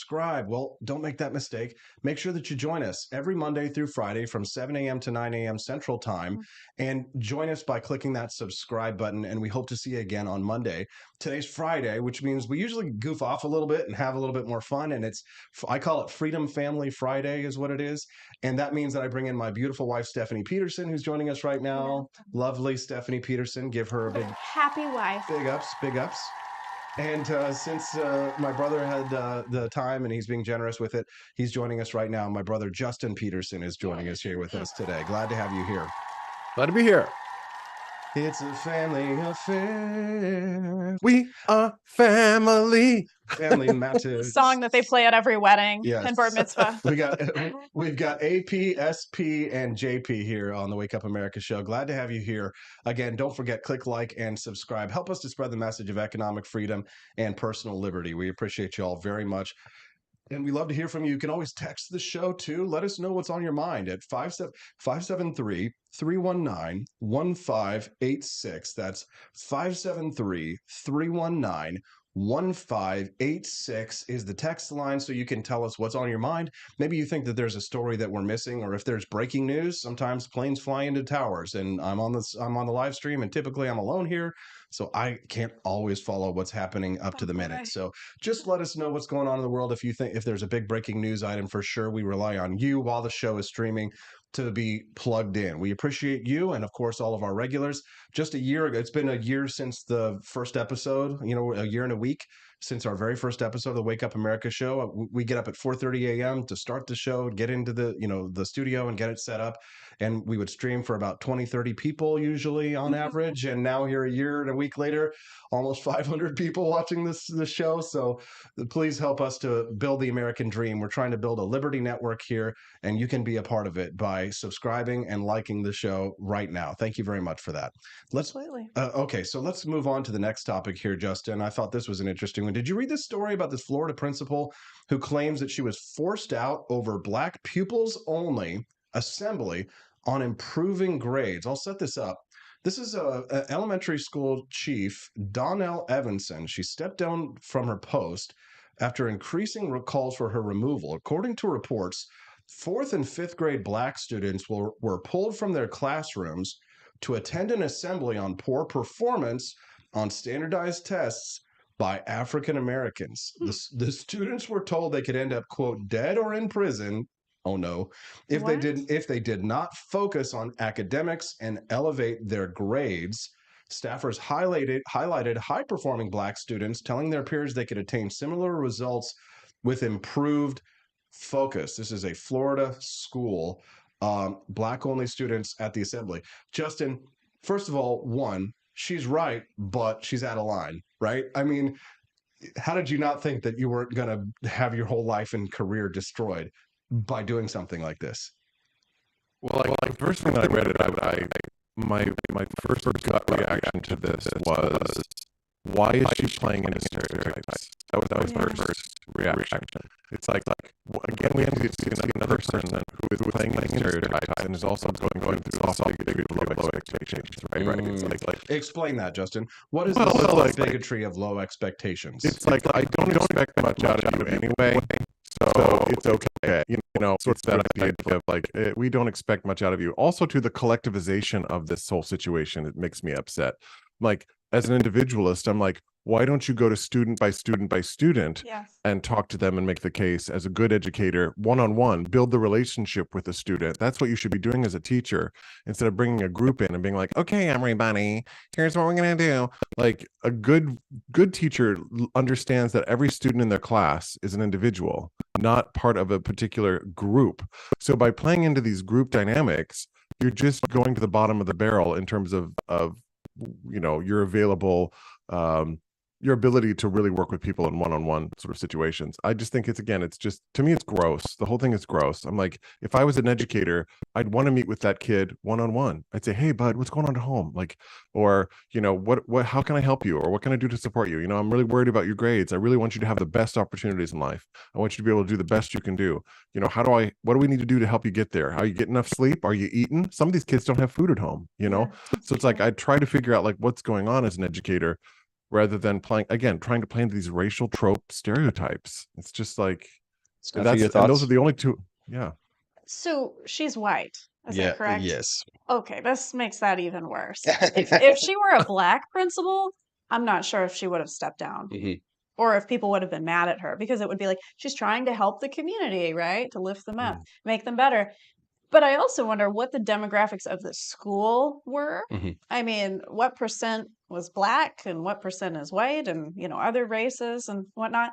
Well, don't make that mistake. Make sure that you join us every Monday through Friday from 7 a.m. to 9 a.m. Central Time, and join us by clicking that subscribe button. And we hope to see you again on Monday. Today's Friday, which means we usually goof off a little bit and have a little bit more fun. And I call it Freedom Family Friday is what it is. And that means that I bring in my beautiful wife, Stephanie Peterson, who's joining us right now. Lovely Stephanie Peterson. Give her a big Happy wife. big ups, big ups. And since my brother had the time and he's being generous with it, he's joining us right now. My brother Justin Peterson is joining us here with us today. Glad to have you here. Glad to be here. It's a family affair. We are family. Family matters. Song that they play at every wedding Yes. and bar mitzvah. We've got AP, SP, and JP here on the Wake Up America show. Glad to have you here. Again, don't forget, click like and subscribe. Help us to spread the message of economic freedom and personal liberty. We appreciate you all very much. And we love to hear from you. You can always text the show too. Let us know what's on your mind at 573-319-1586. That's 573-319-1586 is the text line, so you can tell us what's on your mind. Maybe you think that there's a story that we're missing, or if there's breaking news. Sometimes planes fly into towers, and I'm on the live stream, and typically I'm alone here, so I can't always follow what's happening up to the minute. So just let us know what's going on in the world. If there's a big breaking news item, for sure we rely on you while the show is streaming to be plugged in. We appreciate you, and of course all of our regulars. Just a year ago, it's been a year since the first episode, a year and a week since our very first episode of the Wake Up America show. We get up at 4:30 a.m. to start the show, get into the studio and get it set up. And we would stream for about 20, 30 people usually on average. And now here a year and a week later, almost 500 people watching this show. So please help us to build the American dream. We're trying to build a liberty network here, and you can be a part of it by subscribing and liking the show right now. Thank you very much for that. Absolutely. Okay, so let's move on to the next topic here, Justin. I thought this was an interesting one. Did you read this story about this Florida principal who claims that she was forced out over Black pupils only assembly on improving grades? I'll set this up. This is an elementary school chief, Donnell Evanson. She stepped down from her post after increasing calls for her removal. According to reports, 4th and 5th grade Black students were pulled from their classrooms to attend an assembly on poor performance on standardized tests by African Americans. The students were told they could end up, quote, dead or in prison. Oh no! If they did not focus on academics and elevate their grades. Staffers highlighted high-performing Black students, telling their peers they could attain similar results with improved focus. This is a Florida school, Black-only students at the assembly. Justin, first of all, she's right, but she's out of line, right? I mean, how did you not think that you weren't going to have your whole life and career destroyed by doing something like this? Well, like first thing I read it, my first gut reaction to this was, why is she playing into stereotypes? That was my first reaction. It's like again, we have to see another person who is playing into stereotypes and is also going through also bigotry of low expectations, right? Right. It's like explain that, Justin. What is the bigotry of low expectations? It's like I don't expect much out of you anyway. So it's okay. You know, sort of that idea of like, we don't expect much out of you. Also, to the collectivization of this whole situation, it makes me upset. Like, as an individualist, I'm like, why don't you go to student by student by student Yes. and talk to them and make the case as a good educator, one-on-one, build the relationship with the student? That's what you should be doing as a teacher, instead of bringing a group in and being like, okay, everybody, here's what we're going to do. Like, a good teacher understands that every student in their class is an individual, not part of a particular group. So by playing into these group dynamics, you're just going to the bottom of the barrel in terms of you know, your available your ability to really work with people in one-on-one sort of situations. I just think it's just, to me, it's gross. The whole thing is gross. I'm like, if I was an educator, I'd want to meet with that kid one-on-one. I'd say, hey bud, what's going on at home? Like, or, you know, what how can I help you? Or what can I do to support you? You know, I'm really worried about your grades. I really want you to have the best opportunities in life. I want you to be able to do the best you can do. You know, what do we need to do to help you get there? How you get enough sleep? Are you eating? Some of these kids don't have food at home, you know? So it's like, I try to figure out like what's going on as an educator, rather than trying to play into these racial trope stereotypes. It's just like, and those are the only two. Yeah. So she's white. Is that correct? Yes. Okay, this makes that even worse. If she were a black principal, I'm not sure if she would have stepped down. Mhm. Or if people would have been mad at her, because it would be like, she's trying to help the community, right? To lift them up, make them better. But I also wonder what the demographics of the school were. Mhm. I mean, what percent was black and what percent is white, and, you know, other races and whatnot.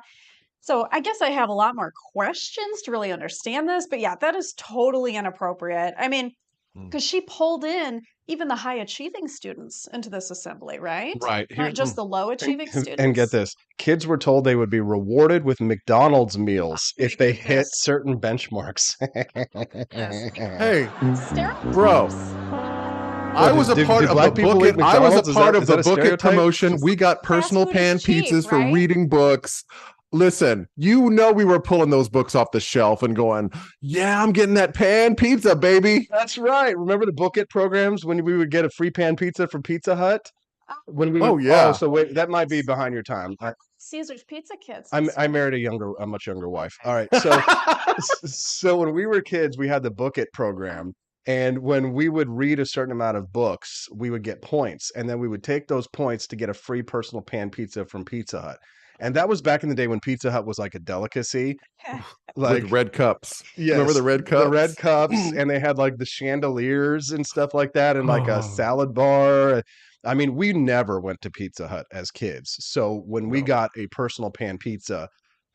So I guess I have a lot more questions to really understand this. But yeah, that is totally inappropriate. I mean, because she pulled in even the high achieving students into this assembly, right? Right. Not just the low achieving students. And get this, kids were told they would be rewarded with McDonald's meals if they hit Yes. certain benchmarks. Hey, Stereotypes. bro, I was a part of the black people eat Book It. I was McDonald's? a Is part that- of is the that a Book It stereotype? promotion. We got personal food pan is cheap, pizzas for right? reading books. Listen, you know, we were pulling those books off the shelf and going, yeah, I'm getting that pan pizza, baby. That's right. Remember the Book It programs when we would get a free pan pizza from Pizza Hut? When we would, Oh, yeah. so wait, that might be behind your time. Caesar's Pizza Kids. I married a much younger wife. All right. So so when we were kids, we had the Book It program. And when we would read a certain amount of books, we would get points. And then we would take those points to get a free personal pan pizza from Pizza Hut. And that was back in the day when Pizza Hut was like a delicacy. Like, With red cups. yes, Remember the red cups? The red cups, and they had like the chandeliers and stuff like that, and like Oh. a salad bar. I mean, we never went to Pizza Hut as kids. So when we No. got a personal pan pizza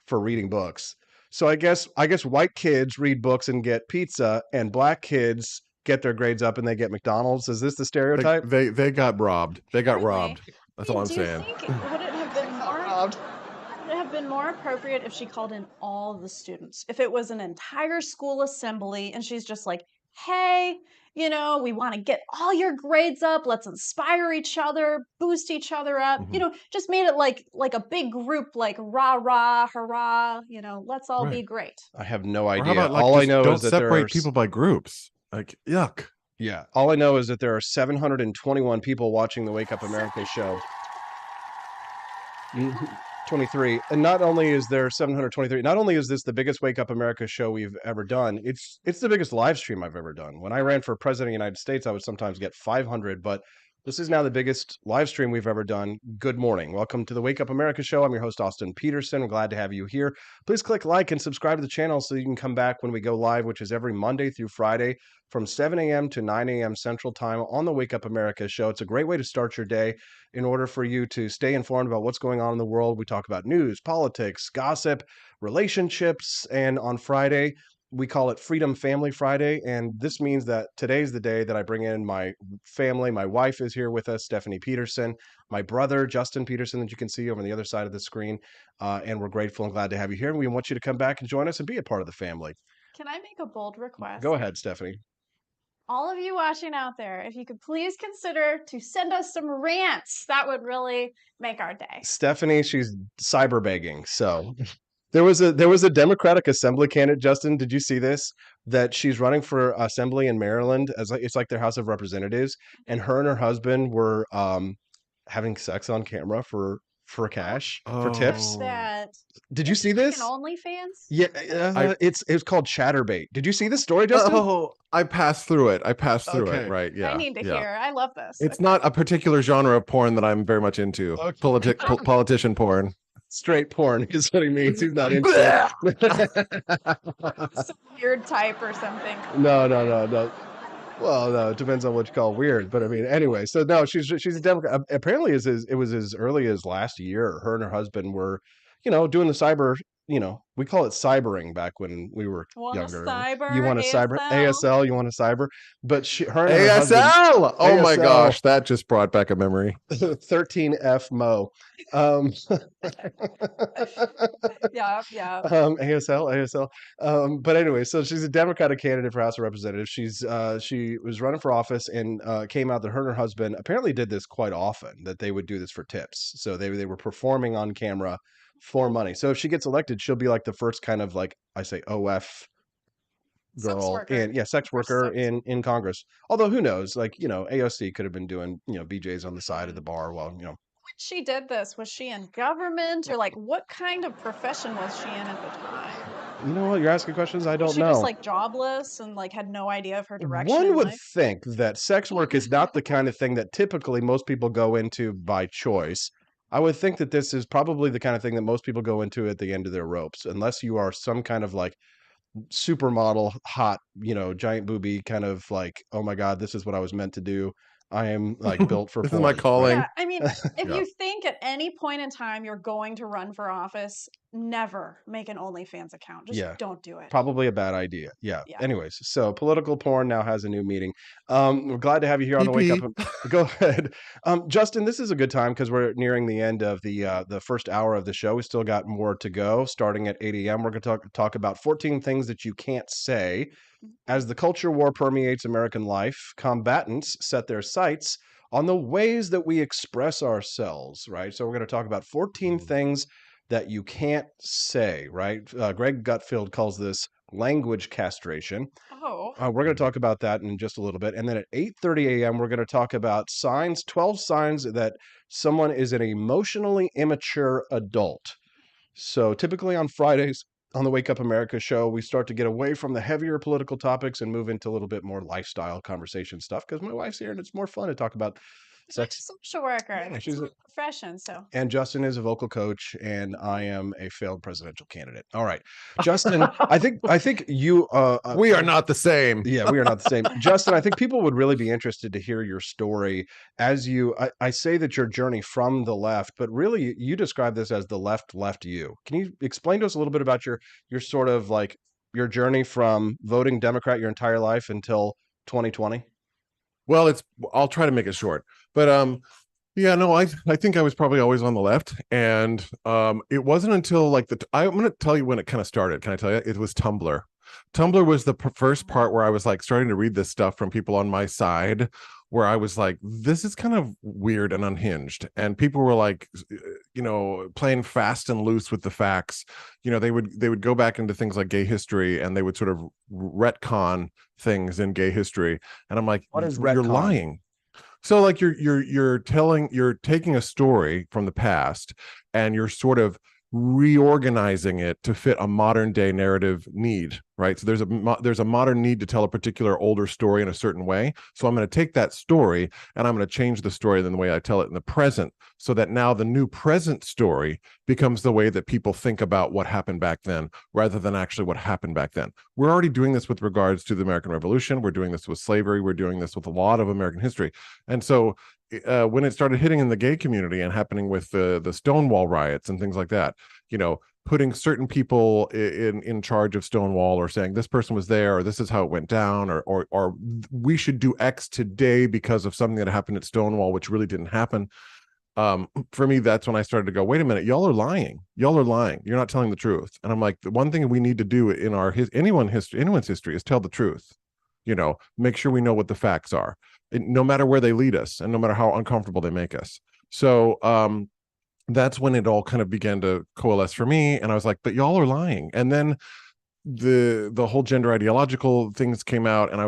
for reading books, so I guess white kids read books and get pizza, and black kids get their grades up and they get McDonald's. Is this the stereotype? They got robbed. They got Really? robbed. That's all I'm Do saying. you think would it have been more? Would it have been more appropriate if she called in all the students? If it was an entire school assembly and she's just like, hey, you know, we want to get all your grades up. Let's inspire each other, boost each other up. You know, just made it like a big group, like rah rah, hurrah. You know, let's all be Right. great. I have no Or idea. how about, like, All I just know don't is that there separate are people by groups. Like, yuck. Yeah. All I know is that there are 721 people watching the Wake Up America show. 23. And not only is there 723, not only is this the biggest Wake Up America show we've ever done, it's the biggest live stream I've ever done. When I ran for president of the United States, I would sometimes get 500, but this is now the biggest live stream we've ever done. Good morning. Welcome to the Wake Up America show. I'm your host, Austin Peterson. I'm glad to have you here. Please click like and subscribe to the channel so you can come back when we go live, which is every Monday through Friday from 7 a.m. to 9 a.m. Central Time on the Wake Up America show. It's a great way to start your day in order for you to stay informed about what's going on in the world. We talk about news, politics, gossip, relationships, and on Friday, we call it Freedom Family Friday. And this means that today's the day that I bring in my family. My wife is here with us, Stephanie Peterson, my brother, Justin Peterson, that you can see over on the other side of the screen. And we're grateful and glad to have you here. And we want you to come back and join us and be a part of the family. Can I make a bold request? Go ahead, Stephanie. All of you watching out there, if you could please consider to send us some rants, that would really make our day. Stephanie, she's cyber begging. So there was a Democratic Assembly candidate, Justin. Did you see this? That she's running for Assembly in Maryland as it's like their House of Representatives, and her husband were having sex on camera for for cash for tips. Oh. That Did you see this? OnlyFans? Yeah, it's called Chatterbait. Did you see this story, Justin? Oh, I passed through it. Okay. Right. Yeah. I need to yeah. hear. I love this. It's not a particular genre of porn that I'm very much into. Okay. Politician porn. Straight porn is what he means. He's not into it. Some weird type or something. No. Well, no, it depends on what you call weird. But I mean, anyway, so no, she's a Democrat. Apparently, it was as early as last year. Her and her husband were, doing the cyber. We call it cybering back when we were younger. Cyber? You want to cyber ASL? ASL? You want to cyber? But her and her husband, ASL. Oh my ASL. gosh, that just brought back a memory. 13F Mo. Yeah. ASL. But anyway, so she's a Democratic candidate for House of Representatives. She was running for office and came out that her and her husband apparently did this quite often, that they would do this for tips. So they were performing on camera for money. So if she gets elected, she'll be like the first kind of, like I say, OF girl sex worker in Congress. Although who knows, like, AOC could have been doing, BJs on the side of the bar while, When she did this, was she in government, or like what kind of profession was she in at the time? you know what, you're asking questions I don't Was she know. just like jobless and like had no idea of her direction? One in would life? think that sex work is not the kind of thing that typically most people go into by choice. I would think that this is probably the kind of thing that most people go into at the end of their ropes, unless you are some kind of like supermodel, hot, giant booby kind of like, oh my God, this is what I was meant to do. I am like built for This is my porn. calling. Yeah, I mean, if Yeah. you think at any point in time you're going to run for office, never make an OnlyFans account. Just Yeah. don't do it. Probably a bad idea. Yeah. Yeah. Anyways, so political porn now has a new meeting. We're glad to have you here on the Wake Up. Go ahead, Justin. This is a good time because we're nearing the end of the first hour of the show. We still got more to go. Starting at 8 a.m., we're going to talk about 14 things that you can't say. As the culture war permeates American life, combatants set their sights on the ways that we express ourselves. Right. So we're going to talk about 14 things that you can't say, right? Greg Gutfeld calls this language castration. Oh, We're going to talk about that in just a little bit. And then at 8:30 a.m., we're going to talk about 12 signs that someone is an emotionally immature adult. So typically on Fridays on the Wake Up America show, we start to get away from the heavier political topics and move into a little bit more lifestyle conversation stuff because my wife's here and it's more fun to talk about sex. social worker. Yeah, she's It's a profession. So And Justin is a vocal coach, and I am a failed presidential candidate. All right, Justin, I think you. We are not the same. Yeah, we are not the same. Justin, I think people would really be interested to hear your story as you. I say that your journey from the left, but really you describe this as the left you. Can you explain to us a little bit about your sort of like your journey from voting Democrat your entire life until 2020? Well, I'll try to make it short. But yeah, no, I think I was probably always on the left. And it wasn't until like I'm going to tell you when it kind of started. Can I tell you? It was Tumblr. Tumblr was the first part where I was like starting to read this stuff from people on my side, where I was like, this is kind of weird and unhinged. And people were like, playing fast and loose with the facts. They would go back into things like gay history and they would sort of retcon things in gay history. And I'm like, What is you're retcon? lying. So like you're taking a story from the past and you're sort of reorganizing it to fit a modern day narrative need, right? So there's a modern need to tell a particular older story in a certain way. So I'm going to take that story and I'm going to change the story in the way I tell it in the present, so that now the new present story becomes the way that people think about what happened back then, rather than actually what happened back then. We're already doing this with regards to the American Revolution. We're doing this with slavery. We're doing this with a lot of American history. And so when it started hitting in the gay community and happening with the Stonewall riots and things like that, putting certain people in charge of Stonewall, or saying this person was there, or this is how it went down, or we should do X today because of something that happened at Stonewall, which really didn't happen. For me, that's when I started to go, wait a minute, y'all are lying. You're not telling the truth. And I'm like, the one thing we need to do in anyone's history is tell the truth. Make sure we know what the facts are, no matter where they lead us and no matter how uncomfortable they make us. So that's when it all kind of began to coalesce for me. And I was like, but y'all are lying. And then the whole gender ideological things came out, and I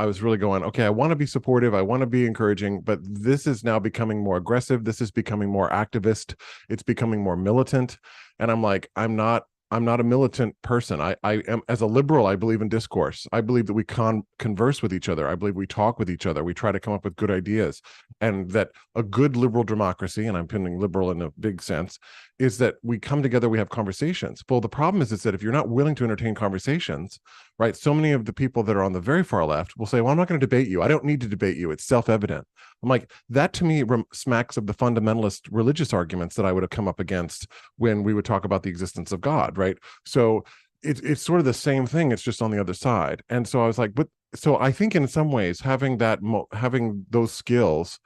was really going, okay, I want to be supportive, I want to be encouraging, but this is now becoming more aggressive, this is becoming more activist, it's becoming more militant, and I'm like, I'm not a militant person. I am, as a liberal, I believe in discourse. I believe that we converse with each other. I believe we talk with each other. We try to come up with good ideas, and that a good liberal democracy, and I'm putting liberal in a big sense, is that we come together, we have conversations. Well, the problem is that if you're not willing to entertain conversations, right? So many of the people that are on the very far left will say, well, I'm not going to debate you. I don't need to debate you. It's self-evident. I'm like, that to me smacks of the fundamentalist religious arguments that I would have come up against when we would talk about the existence of God, right? So it's sort of the same thing. It's just on the other side. And so I was like, but so I think in some ways having having those skills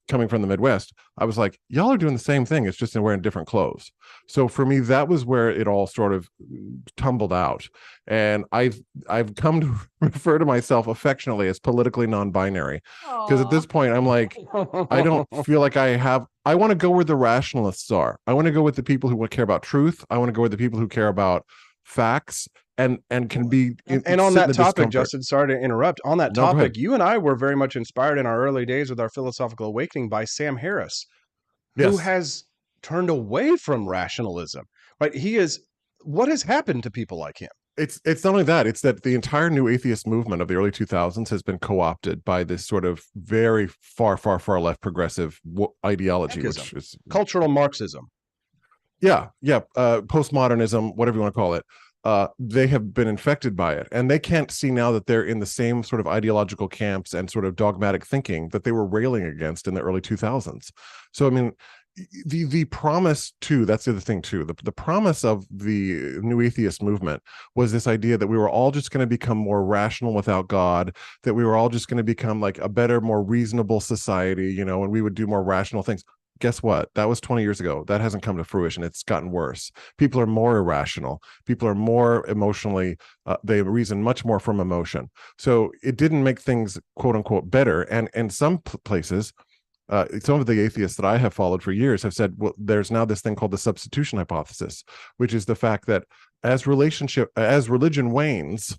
coming from the Midwest, I was like, y'all are doing the same thing. It's just wearing different clothes. So for me, that was where it all sort of tumbled out. And I've come to refer to myself affectionately as politically non-binary, because at this point I'm like, I don't feel like I want to go where the rationalists are. I want to go with the people who care about truth. I want to go with the people who care about facts and can be and on that topic, discomfort. Justin, sorry to interrupt. On that topic, you and I were very much inspired in our early days with our philosophical awakening by Sam Harris, who has turned away from rationalism. Right? What has happened to people like him? It's not only that, it's that the entire new atheist movement of the early 2000s has been co-opted by this sort of very far left progressive ideology, which is cultural Marxism. Postmodernism, whatever you want to call it. They have been infected by it, and they can't see now that they're in the same sort of ideological camps and sort of dogmatic thinking that they were railing against in the early 2000s. So, I mean, the promise too, that's the other thing too, the promise of the new atheist movement was this idea that we were all just going to become more rational without God, that we were all just going to become like a better, more reasonable society, you know, and we would do more rational things. Guess what? That was 20 years ago. That hasn't come to fruition. It's gotten worse. People are more irrational. People are more emotionally, they reason much more from emotion. So it didn't make things quote unquote better. And in some places, some of the atheists that I have followed for years have said, well, there's now this thing called the substitution hypothesis, which is the fact that as religion wanes,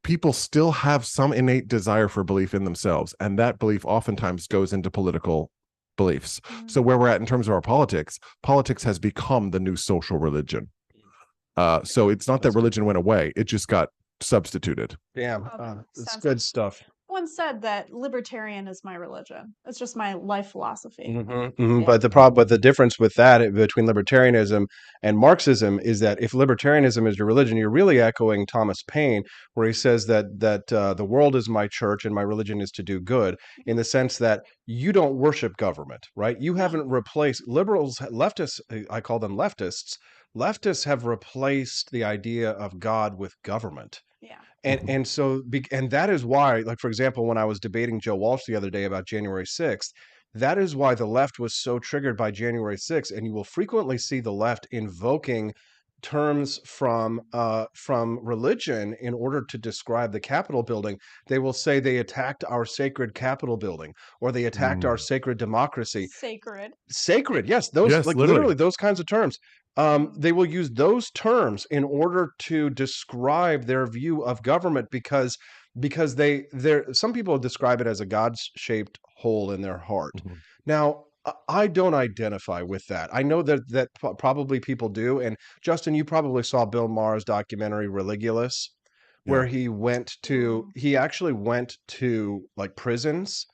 people still have some innate desire for belief in themselves. And that belief oftentimes goes into political beliefs. So where we're at in terms of our politics has become the new social religion. So it's not that religion went away, it just got substituted. It's good stuff. One said that libertarian is my religion. It's just my life philosophy. But the difference with that between libertarianism and Marxism is that if libertarianism is your religion, you're really echoing Thomas Paine, where he says that the world is my church and my religion is to do good, in the sense that you don't worship government, right? You haven't replaced liberals, leftists. I call them leftists. Leftists have replaced the idea of God with government. Yeah. And so that is why, like, for example, when I was debating Joe Walsh the other day about January 6th, that is why the left was so triggered by January 6th. And you will frequently see the left invoking terms from religion in order to describe the Capitol building. They will say they attacked our sacred Capitol building, or they attacked our sacred democracy. Sacred, yes, those literally those kinds of terms. They will use those terms in order to describe their view of government because some people describe it as a God-shaped hole in their heart. Now, I don't identify with that. I know that probably people do. And Justin, you probably saw Bill Maher's documentary Religulous, where he actually went to like prisons,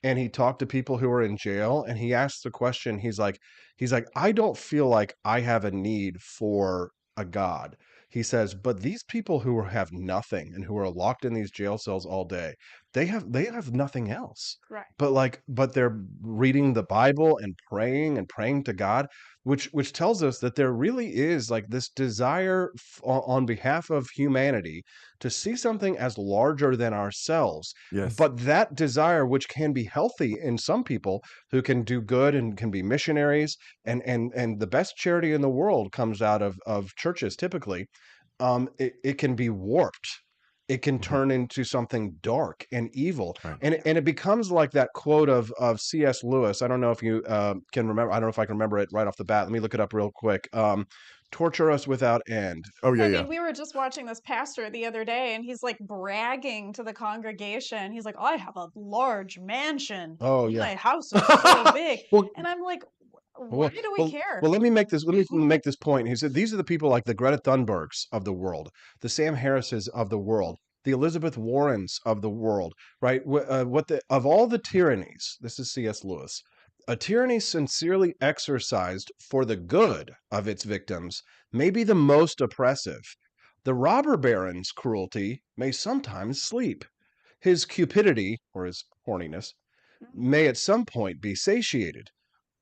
and he talked to people who were in jail, and he asked the question. He's like, I don't feel like I have a need for a God. He says, but these people who have nothing and who are locked in these jail cells all day, they have nothing else. Right. But they're reading the Bible and praying to God, which tells us that there really is like this desire on behalf of humanity to see something as larger than ourselves. Yes. But that desire, which can be healthy in some people who can do good and can be missionaries, and the best charity in the world comes out of churches typically, it can be warped. It can turn into something dark and evil. Right. And it becomes like that quote of C.S. Lewis. I don't know if you can remember. I don't know if I can remember it right off the bat. Let me look it up real quick. torture us without end. Oh yeah, I yeah. mean, we were just watching this pastor the other day, and he's like bragging to the congregation. He's like, I have a large mansion. Oh yeah. My house is so big. Well, And I'm like, Well, why do we care? Well, let me make this point. He said these are the people like the Greta Thunbergs of the world, the Sam Harrises of the world, the Elizabeth Warrens of the world, right? Of all the tyrannies, this is C.S. Lewis, a tyranny sincerely exercised for the good of its victims may be the most oppressive. The robber baron's cruelty may sometimes sleep. His cupidity, or his horniness, may at some point be satiated.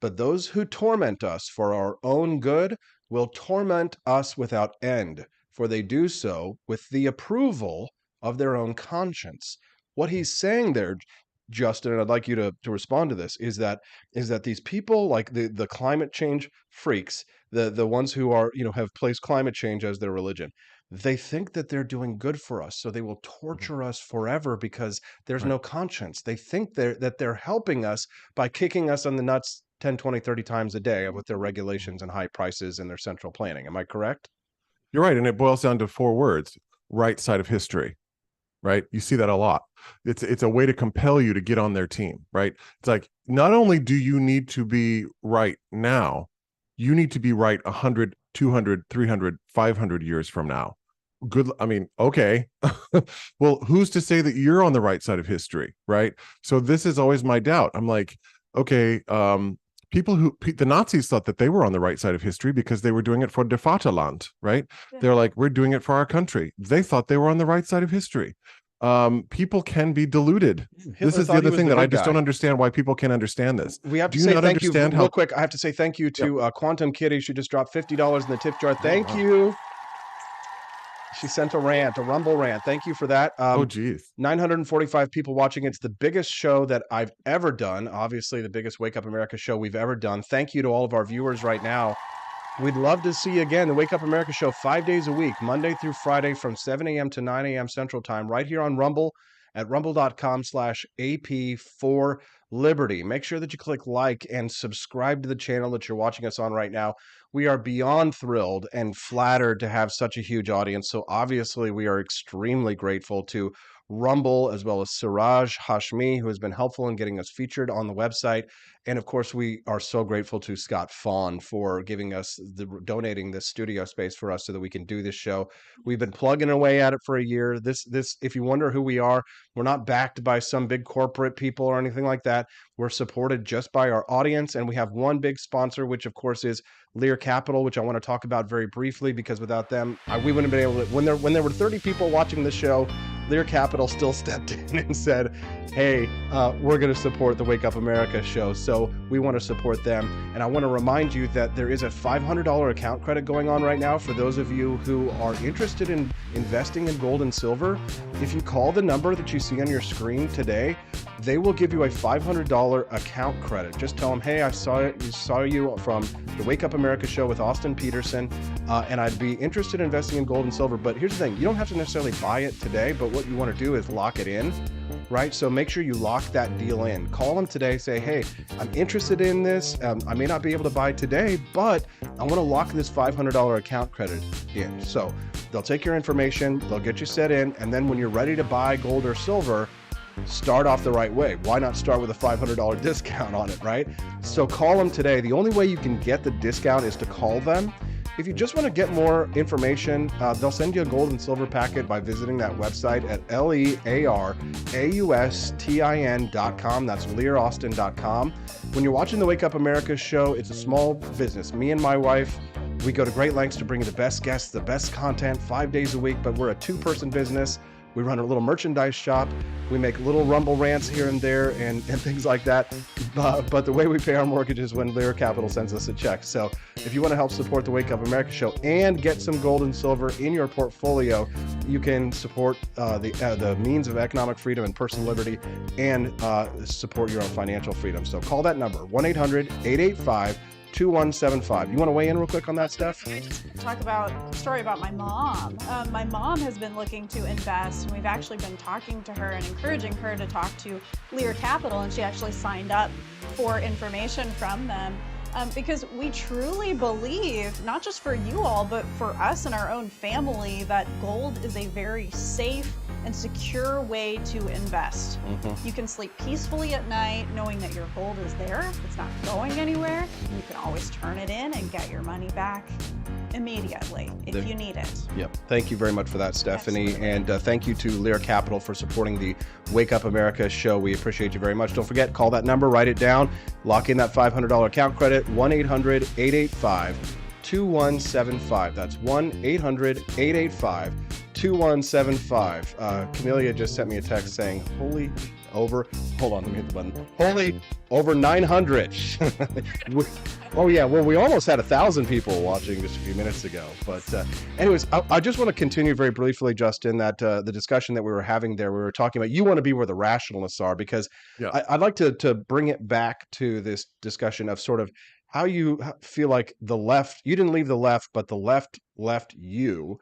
But those who torment us for our own good will torment us without end, for they do so with the approval of their own conscience. What he's saying there, Justin, and I'd like you to respond to this, is that these people like the climate change freaks, the ones who are, have placed climate change as their religion, they think that they're doing good for us, so they will torture us forever because there's Right. no conscience. They think that they're helping us by kicking us on the nuts 10, 20, 30 times a day with their regulations and high prices and their central planning. Am I correct? You're right, and it boils down to 4 words: right side of history. Right? You see that a lot. It's a way to compel you to get on their team, right? It's like, not only do you need to be right now, you need to be right 100, 200, 300, 500 years from now. Good. I mean, okay. Well, who's to say that you're on the right side of history, right? So this is always my doubt. I'm like, okay, the Nazis thought that they were on the right side of history because they were doing it for Der Vaterland, right? Yeah. They're like, we're doing it for our country. They thought they were on the right side of history. People can be deluded. Hitler This is the thought he other was thing the that I good just guy. don't understand why people can't understand this. We have to Do you say not thank you understand real how- quick. I have to say thank you to Quantum Kitty. She just dropped $50 in the tip jar. Thank wow. you. She sent a Rumble rant. Thank you for that. Oh, geez. 945 people watching. It's the biggest show that I've ever done. Obviously, the biggest Wake Up America show we've ever done. Thank you to all of our viewers right now. We'd love to see you again. The Wake Up America show 5 days a week, Monday through Friday from 7 a.m. to 9 a.m. Central Time, right here on Rumble at rumble.com/AP4Liberty. Make sure that you click like and subscribe to the channel that you're watching us on right now. We are beyond thrilled and flattered to have such a huge audience. So obviously we are extremely grateful to Rumble as well as Siraj Hashmi, who has been helpful in getting us featured on the website. And of course, we are so grateful to Scott Fawn for donating this studio space for us so that we can do this show. We've been plugging away at it for a year. This, if you wonder who we are, we're not backed by some big corporate people or anything like that. We're supported just by our audience. And we have one big sponsor, which of course is Lear Capital, which I want to talk about very briefly, because without them, we wouldn't have been able to, when there were 30 people watching the show, Lear Capital still stepped in and said, hey, we're going to support the Wake Up America show. So we want to support them. And I want to remind you that there is a $500 account credit going on right now for those of you who are interested in investing in gold and silver. If you call the number that you see on your screen today, they will give you a $500 account credit. Just tell them, hey, I saw you from the Wake Up America show with Austin Peterson, and I'd be interested in investing in gold and silver. But here's the thing, you don't have to necessarily buy it today, but what you want to do is lock it in, right? So make sure you lock that deal in. Call them today, say, hey, I'm interested in this. I may not be able to buy today, but I want to lock this $500 account credit in. So they'll take your information, they'll get you set in, and then when you're ready to buy gold or silver, start off the right way. Why not start with a $500 discount on it, right? So call them today. The only way you can get the discount is to call them. If you just want to get more information, they'll send you a gold and silver packet by visiting that website at learaustin.com. That's learaustin.com. When you're watching the Wake Up America show, it's a small business. Me and my wife, we go to great lengths to bring you the best guests, the best content 5 days a week, but we're a 2-person business. We run a little merchandise shop. We make little Rumble rants here and there and things like that. But the way we pay our mortgage is when Lear Capital sends us a check. So if you want to help support the Wake Up America show and get some gold and silver in your portfolio, you can support the means of economic freedom and personal liberty and support your own financial freedom. So call that number, 1-800-885-2175. You want to weigh in real quick on that, Steph? Talk about a story about my mom. My mom has been looking to invest, and we've actually been talking to her and encouraging her to talk to Lear Capital, and she actually signed up for information from them. because we truly believe, not just for you all, but for us and our own family, that gold is a very safe and secure way to invest. You can sleep peacefully at night knowing that your gold is there. It's not going anywhere. You can always turn it in and get your money back immediately if you need it. Yep. Thank you very much for that, Stephanie. Absolutely. And thank you to Lear Capital for supporting the Wake Up America show. We appreciate you very much. Don't forget, call that number, write it down, lock in that $500 account credit, 1-800-885-2175. That's 1-800-885-2175. Camellia just sent me a text saying, hold on, let me hit the button. Holy, over 900. Oh yeah, well, we almost had 1,000 people watching just a few minutes ago. But anyways, I just want to continue very briefly, Justin, that the discussion that we were having there, we were talking about, you want to be where the rationalists are, because I'd like to bring it back to this discussion of sort of how you feel like the left, you didn't leave the left, but the left left you.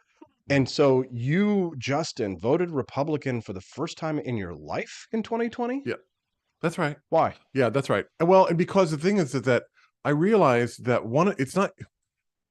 And so you, Justin, voted Republican for the first time in your life in 2020? Yeah, that's right. Why? Yeah, that's right. Well, and because the thing is that I realized that it's not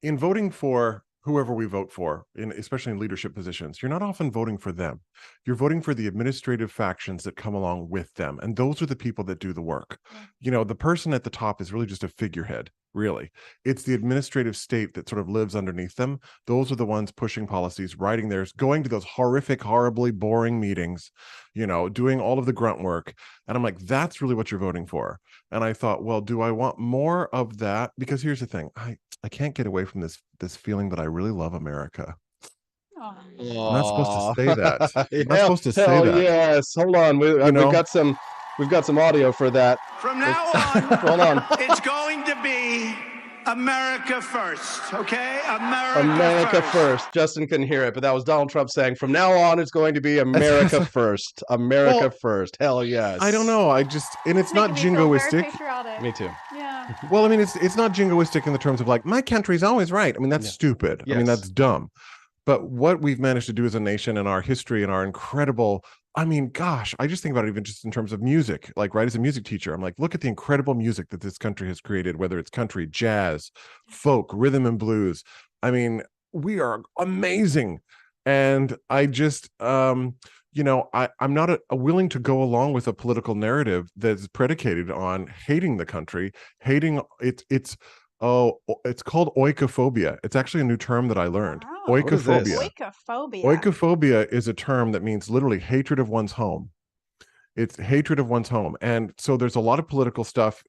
in voting for whoever we vote for, especially in leadership positions, you're not often voting for them. You're voting for the administrative factions that come along with them. And those are the people that do the work. You know, the person at the top is really just a figurehead, really. It's the administrative state that sort of lives underneath them. Those are the ones pushing policies, writing theirs, going to those horribly boring meetings, you know, doing all of the grunt work. And I'm like, that's really what you're voting for. And I thought, well, do I want more of that? Because here's the thing. I can't get away from this feeling that I really love America. Aw. I'm not supposed to say that. I'm not supposed to say Hell that. yes. Hold on. We've got some audio for that. From now on, Hold on. it's going to be America first, okay? America first. Justin couldn't hear it, but that was Donald Trump saying, from now on, it's going to be America first. America first. Hell yes. I don't know. And it's not Making me feel very jingoistic. patriotic. Me too. Yeah. Well, I mean, it's not jingoistic in the terms of like, my country's always right. I mean, that's stupid. I mean, Yes. that's dumb. But what we've managed to do as a nation and our history and our incredible, I mean, gosh, I just think about it even just in terms of music, like, right, as a music teacher, I'm like, look at the incredible music that this country has created, whether it's country, jazz, folk, rhythm and blues. I mean, we are amazing. And I just, I'm not willing to go along with a political narrative that's predicated on hating the country, hating it's called oikophobia. It's actually a new term that I learned. Wow. What is this? Oikophobia. Oikophobia. Oikophobia is a term that means literally hatred of one's home. It's hatred of one's home. And so there's a lot of political stuff,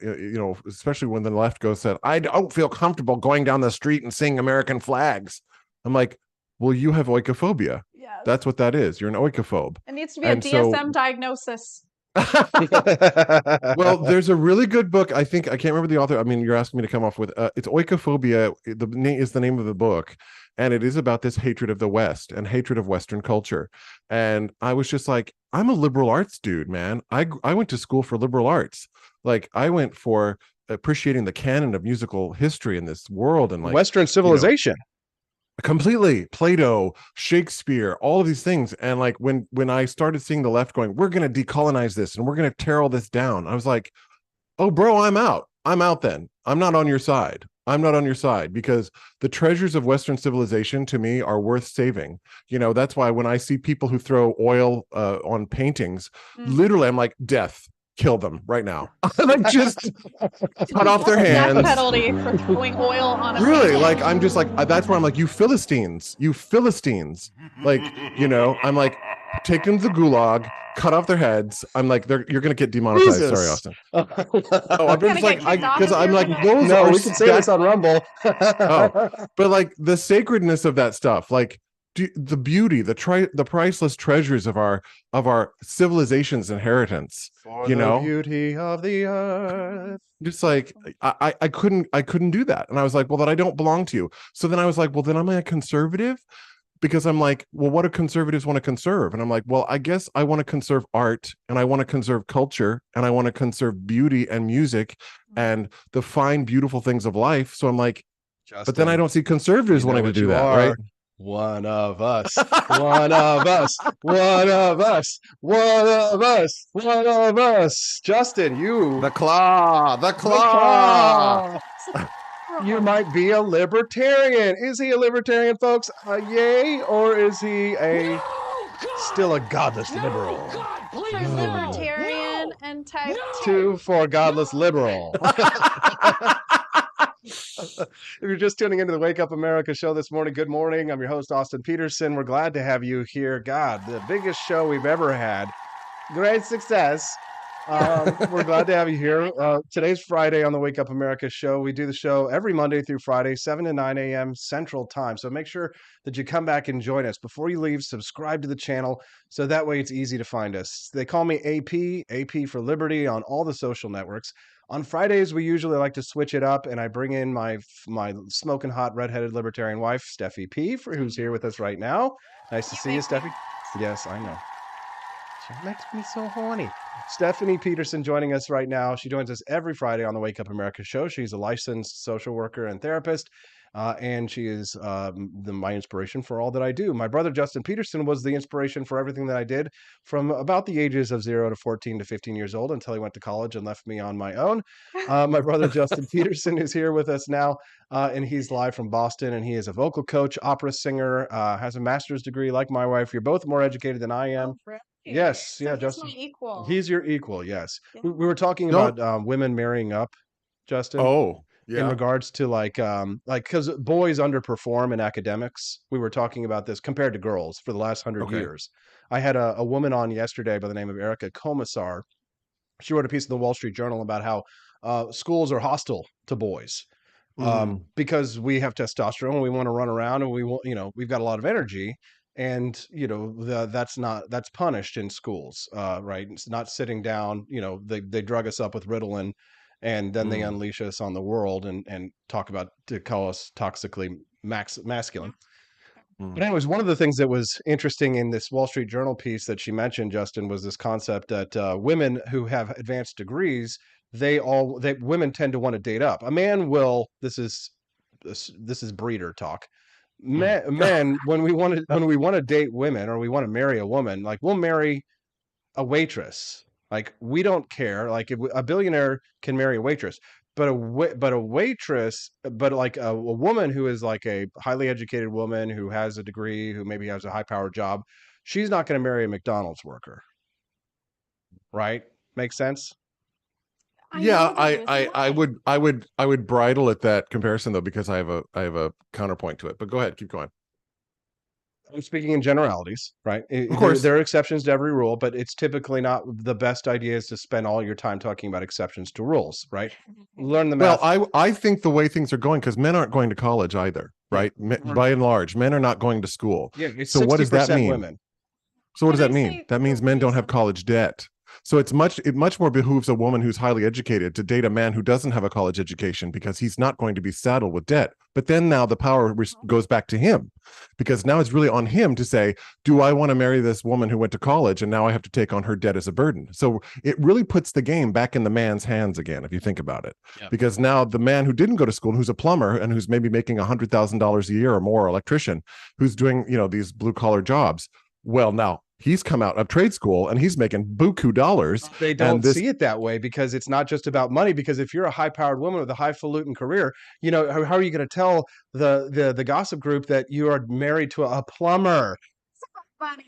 especially when the left said, I don't feel comfortable going down the street and seeing American flags. I'm like, well, you have oikophobia. Yes. That's what that is. You're an oikophobe. It needs to be a And so- DSM diagnosis. Well, there's a really good book. I can't remember the author. I mean, you're asking me to come off with it's Oikophobia. The name is the name of the book, and it is about this hatred of the West and hatred of Western culture. And I was just like, I'm a liberal arts dude, man. I went to school for liberal arts. Like, I went for appreciating the canon of musical history in this world and like Western civilization. completely Plato, Shakespeare, all of these things. And like when I started seeing the left going, we're going to decolonize this and we're going to tear all this down, I was like, oh bro, I'm out then. I'm not on your side. Because the treasures of Western civilization to me are worth saving. That's why when I see people who throw oil on paintings, literally I'm like, death, kill them right now. Like, just cut off their hands. Death penalty for throwing oil on a Really, painting. like, I'm just like, that's where I'm like, you Philistines, like, I'm like, take them to the gulag, cut off their heads. I'm like, you're gonna get demonetized. Jesus. Sorry, Austin. Oh, I'm Gonna just like, get kicked off because of I'm here like, for that? those no, are we can say this on Rumble. But like the sacredness of that stuff, like the beauty, the priceless treasures of our civilization's inheritance. For You the know? beauty of the earth. Just like I couldn't do that. And I was like, well, then I don't belong to you. So then I was like, well, then am I a conservative? Because I'm like, well, what do conservatives want to conserve? And I'm like, well, I guess I want to conserve art, and I want to conserve culture, and I want to conserve beauty and music and the fine, beautiful things of life. So I'm like, but then I don't see conservatives wanting to do that, right? One of us, one of us, one of us, one of us, one of us. Justin, you The claw. The the claw. claw. You might be a libertarian. Is he a libertarian, folks? Yay, or is he still a godless liberal? Libertarian and type 2 for godless liberal. If you're just tuning into the Wake Up America show this morning, good morning. I'm your host, Austin Peterson. We're glad to have you here. God, the biggest show we've ever had. Great success. We're glad to have you here. Today's Friday on the Wake Up America show. We do the show every Monday through Friday, 7 to 9 a.m. Central Time. So make sure that you come back and join us. Before you leave, subscribe to the channel so that way it's easy to find us. They call me AP for Liberty on all the social networks. On Fridays, we usually like to switch it up, and I bring in my smoking hot redheaded libertarian wife, Steffi P, who's here with us right now. Nice to see you, Steffi. Yes, I know. She makes me so horny. Stephanie Peterson joining us right now. She joins us every Friday on the Wake Up America show. She's a licensed social worker and therapist, and she is my inspiration for all that I do. My brother, Justin Peterson, was the inspiration for everything that I did from about the ages of 0 to 14 to 15 years old until he went to college and left me on my own. My brother, Justin Peterson, is here with us now, and he's live from Boston, and he is a vocal coach, opera singer, has a master's degree like my wife. You're both more educated than I am. Yes, yeah, he's Justin. my equal. He's your equal, yes. Yeah. We were talking Don't- about women marrying up, Justin, Oh, in yeah. regards to like because boys underperform in academics. We were talking about this compared to girls for the last 100 Okay. years. I had a woman on yesterday by the name of Erica Komisar. She wrote a piece in the Wall Street Journal about how schools are hostile to boys. Because we have testosterone, we want to run around, and we want, we've got a lot of energy, and that's punished in schools, right? It's not sitting down. They drug us up with Ritalin, and then they unleash us on the world and to call us toxically masculine. But anyways, one of the things that was interesting in this Wall Street Journal piece that she mentioned, Justin, was this concept that women who have advanced degrees, women tend to want to date up. A man will. This is breeder talk. Men, when we want to date women or we want to marry a woman, like we'll marry a waitress. Like we don't care. Like if a billionaire can marry a waitress, but a waitress, but like a woman who is like a highly educated woman who has a degree, who maybe has a high powered job, she's not going to marry a McDonald's worker. Right? Makes sense? Yeah, I would bridle at that comparison though, because I have a counterpoint to it. But go ahead, keep going. I'm speaking in generalities, right? Of course. There are exceptions to every rule, but it's typically not the best idea is to spend all your time talking about exceptions to rules, right? Learn the math. Well, I think the way things are going, because men aren't going to college either, right? By and large, men are not going to school. Yeah, it's So what does that 60% mean? women. So what does But that I mean? say That means the men don't have reason- college debt. So it much more behooves a woman who's highly educated to date a man who doesn't have a college education, because he's not going to be saddled with debt. But then now the power goes back to him, because now it's really on him to say, do I want to marry this woman who went to college, and now I have to take on her debt as a burden? So it really puts the game back in the man's hands again, if you think about it. Yeah. Because now the man who didn't go to school, who's a plumber and who's maybe making $100,000 a year or more, electrician, who's doing these blue collar jobs, well, now he's come out of trade school and he's making buku dollars. They don't see it that way, because it's not just about money. Because if you're a high-powered woman with a highfalutin career, how are you going to tell the gossip group that you are married to a plumber?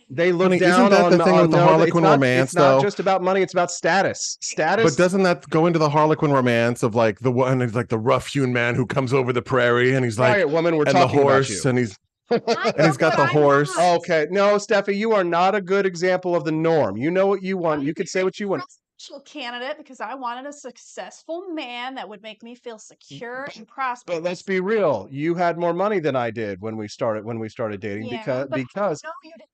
They look Honey, down isn't that on the thing with the no, Harlequin romance, It's not though? just about money; it's about status. But doesn't that go into the Harlequin romance of like the one, it's like the rough-hewn man who comes over the prairie and he's like, Quiet, woman, we're and the talking horse, about you. and he's got the horse. Okay, no, Steffi, you are not a good example of the norm. You know what you want. You could say what you want. Presidential candidate because I wanted a successful man that would make me feel secure and prosperous. But let's be real. You had more money than I did when we started dating, Yeah, because but because no, you didn't.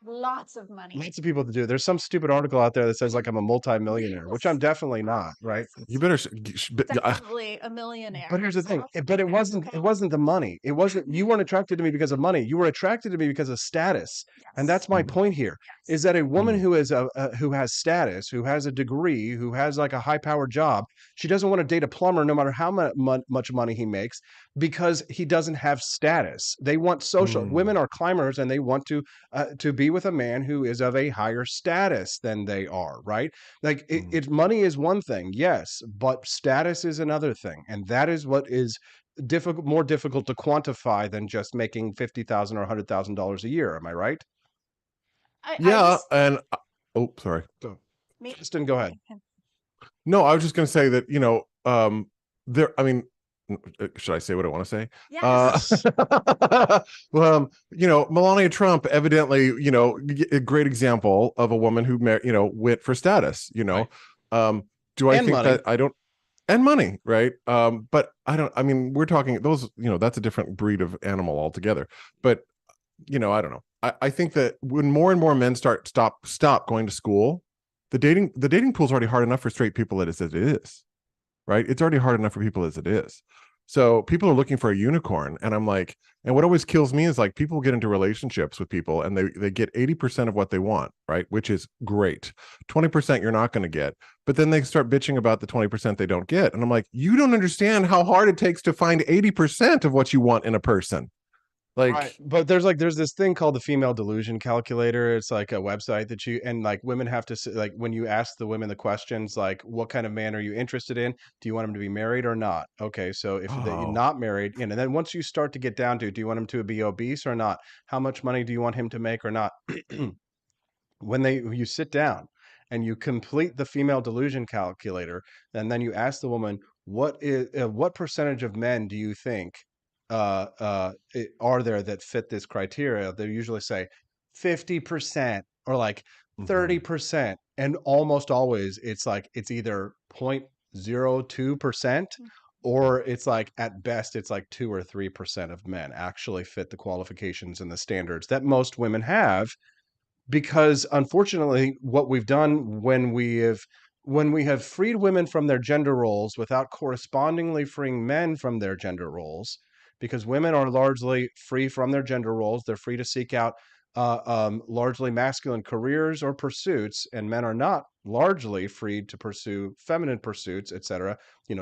Lots of money. Lots of people to do. There's some stupid article out there that says like I'm a multi-millionaire, which I'm definitely not, right? You better. Definitely a millionaire. But here's the thing. But it wasn't the money. It wasn't. You weren't attracted to me because of money. You were attracted to me because of status. And that's my point here. Is that a woman who is who has status, who has a degree, who has like a high-powered job, she doesn't want to date a plumber no matter how much money he makes because he doesn't have status. They want social. Women are climbers and they want to be with a man who is of a higher status than they are, right? Like money is one thing, yes, but status is another thing, and that is what is more difficult to quantify than just making $50,000 or $100,000 a year. Am I right? Yeah, and oh, sorry. Kristen, go ahead. No, I was just going to say that there. I mean, should I say what I want to say? Yes. Melania Trump, evidently, a great example of a woman who, went for status. Right. Do I And think money. that I don't? And money, right? But I don't. I mean, we're talking those. That's a different breed of animal altogether. But I don't know. I think that when more and more men stop going to school, the dating pool is already hard enough for straight people as it is, right? It's already hard enough for people as it is. So people are looking for a unicorn, and I'm like, and what always kills me is like people get into relationships with people and they get 80% of what they want, right? Which is great. 20% you're not going to get, but then they start bitching about the 20% they don't get, and I'm like, you don't understand how hard it takes to find 80% of what you want in a person. Like, Right. But there's this thing called the female delusion calculator. It's like a website and like women have to like when you ask the women the questions like what kind of man are you interested in? Do you want him to be married or not? Okay, so if you're not married, and then once you start to get down to do you want him to be obese or not? How much money do you want him to make or not? When you sit down and you complete the female delusion calculator, and then you ask the woman what percentage of men do you think are there that fit this criteria? They usually say 50% or like 30%, and almost always it's like it's either 0.02% or it's like at best it's like 2 or 3% of men actually fit the qualifications and the standards that most women have. Because unfortunately, what we've done when we have freed women from their gender roles without correspondingly freeing men from their gender roles, because women are largely free from their gender roles, they're free to seek out largely masculine careers or pursuits, and men are not largely free to pursue feminine pursuits, etc.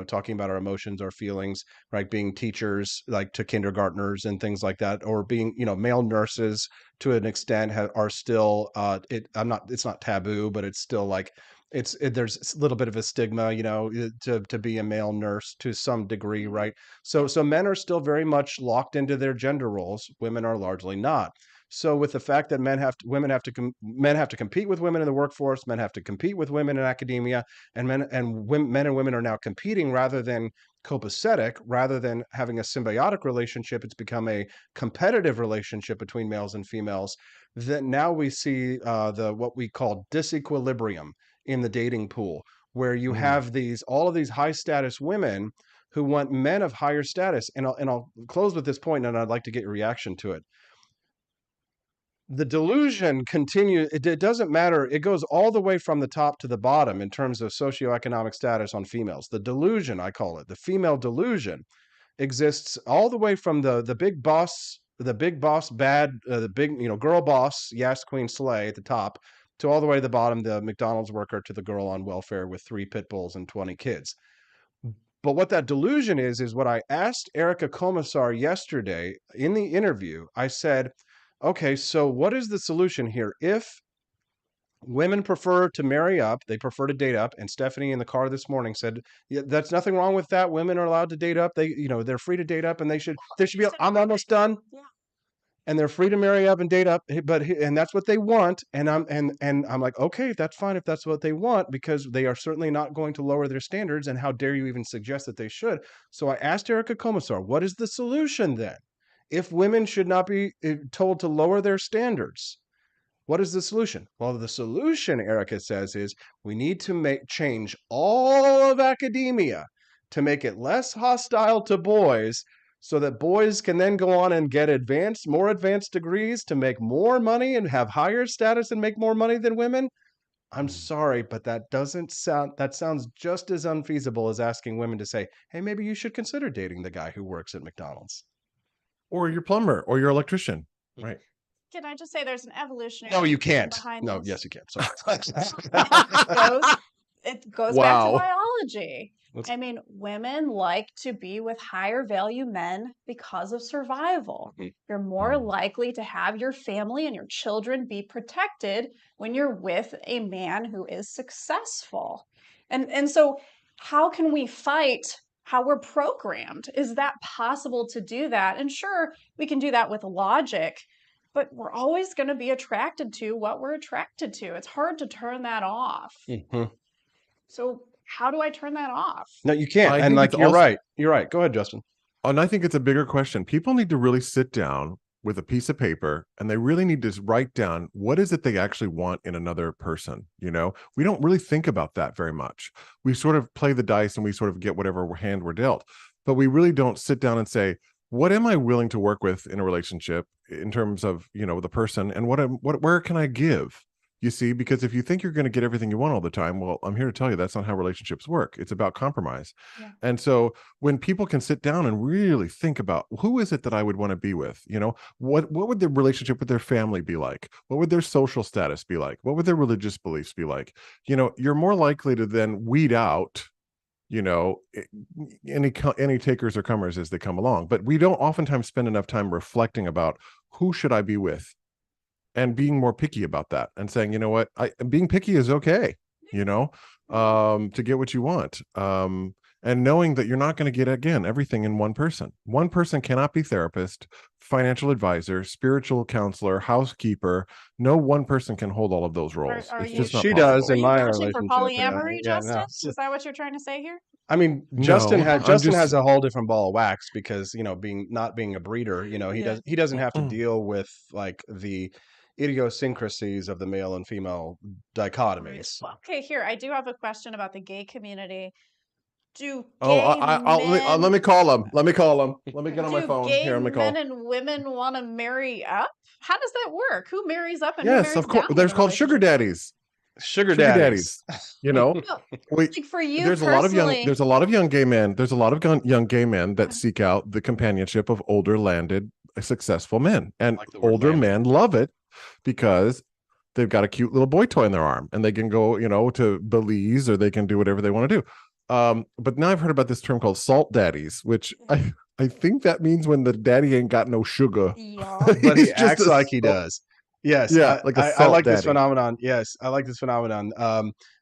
Talking about our emotions, our feelings, right? Being teachers, like to kindergartners and things like that, or being, male nurses to an extent are still it's not taboo, but it's still like there's a little bit of a stigma, to be a male nurse to some degree, right? So men are still very much locked into their gender roles. Women are largely not. So with the fact that men have to compete with women in the workforce, men have to compete with women in academia, and men and women are now competing rather than copacetic, rather than having a symbiotic relationship. It's become a competitive relationship between males and females. That now we see what we call disequilibrium in the dating pool, where you have all of these high status women who want men of higher status. And I'll close with this point, and I'd like to get your reaction to it. The delusion continues. It doesn't matter. It goes all the way from the top to the bottom in terms of socioeconomic status on females. The delusion, I call it, the female delusion, exists all the way from the big boss, the big girl boss, yes, Queen Slay at the top, to all the way to the bottom, the McDonald's worker, to the girl on welfare with 3 pit bulls and 20 kids. But what that delusion is what I asked Erica Komisar yesterday in the interview. I said, okay, so what is the solution here? If women prefer to marry up, they prefer to date up, and Stephanie in the car this morning said, yeah, that's nothing wrong with that. Women are allowed to date up. They're free to date up, and they should be, I'm almost done. Yeah. And they're free to marry up and date up, and that's what they want. And I'm like, okay, that's fine if that's what they want, because they are certainly not going to lower their standards. And how dare you even suggest that they should? So I asked Erica Komisar, what is the solution then? If women should not be told to lower their standards, what is the solution? Well, the solution, Erica says, is we need to change all of academia to make it less hostile to boys, so that boys can then go on and get more advanced degrees to make more money and have higher status and make more money than women. I'm sorry, but that sounds just as unfeasible as asking women to say, hey, maybe you should consider dating the guy who works at McDonald's. Or your plumber or your electrician. Right. Can I just say there's an evolutionary No, you reason can't. behind No, this? yes, you can. Sorry. It goes Wow. back to biology. I mean, women like to be with higher value men because of survival. You're more likely to have your family and your children be protected when you're with a man who is successful. And so how can we fight how we're programmed? Is that possible to do that? And sure, we can do that with logic, but we're always going to be attracted to what we're attracted to. It's hard to turn that off. So how do I turn that off? No, you can't. I And think like, it's you're also- right. You're right. Go ahead, Justin. And I think it's a bigger question. People need to really sit down with a piece of paper and they really need to write down what is it they actually want in another person. You know, we don't really think about that very much. We sort of play the dice and we sort of get whatever hand we're dealt, but we really don't sit down and say, what am I willing to work with in a relationship in terms of, you know, the person, and where can I give? You see, because if you think you're going to get everything you want all the time, well, I'm here to tell you that's not how relationships work. It's about compromise. Yeah. And so when people can sit down and really think about who is it that I would want to be with, you know, what would their relationship with their family be like? What would their social status be like? What would their religious beliefs be like? You know, you're more likely to then weed out, you know, any takers or comers as they come along. But we don't oftentimes spend enough time reflecting about who should I be with, and being more picky about that, and saying, you know what, being picky is okay, you know, to get what you want. And knowing that you're not going to get, again, everything in one person. One person cannot be therapist, financial advisor, spiritual counselor, housekeeper. No one person can hold all of those roles. Are It's you- just not She possible. does in Are you my vouching for relationship. polyamory, Yeah, no. Justin? Is that what you're trying to say here? I mean, No, Justin I'm has just- a whole different ball of wax because, you know, not being a breeder, you know, he doesn't have to deal with like the idiosyncrasies of the male and female dichotomies. Well, okay, here, I do have a question about the gay community. Do Oh, gay let me call him. Let me call him. Let me get on my do phone. gay Here, let me call. men and women want to marry up? How does that work? Who marries up and who Yes, marries of course. down in There's a called sugar relationship? daddies. Sugar Sugar daddies. You know, No, we, like for you there's a lot of personally, young there's a lot of young gay men. There's a lot of young gay men that seek out the companionship of older landed successful men, and like the word older landed. men love it because they've got a cute little boy toy in their arm and they can go, you know, to Belize, or they can do whatever they want to do. But now I've heard about this term called salt daddies, which I think that means when the daddy ain't got no sugar. yeah. But he He's just acts a like he salt- does. Yes. Yeah, like a I salt like this daddy. phenomenon. Yes, I like this phenomenon.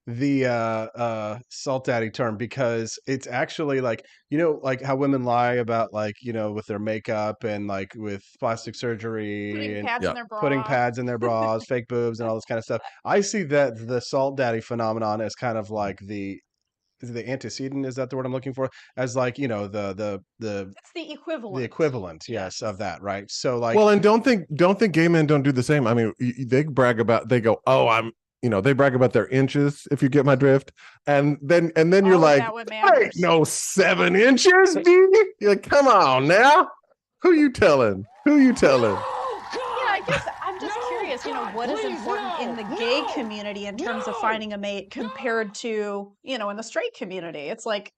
The salt daddy term, because it's actually like, you know, like how women lie about, like, you know, with their makeup and like with plastic surgery Putting and pads Yeah. in their bra. putting pads in their bras, fake boobs, and all this kind of stuff. I see that the salt daddy phenomenon as kind of like the antecedent, is that the word I'm looking for? As like, you know, the It's the equivalent. equivalent, yes, of that, right? So like, Well, and don't think gay men don't do the same. I mean, they brag about, they go, oh, they brag about their inches, if you get my drift. And then you're Oh, is like, that what "There matters?" ain't no 7 inches, dude. You're like, come on now. Who you telling? Yeah, I guess I'm just curious, you know, what is important in the gay community in terms of finding a mate compared to, you know, in the straight community? It's like,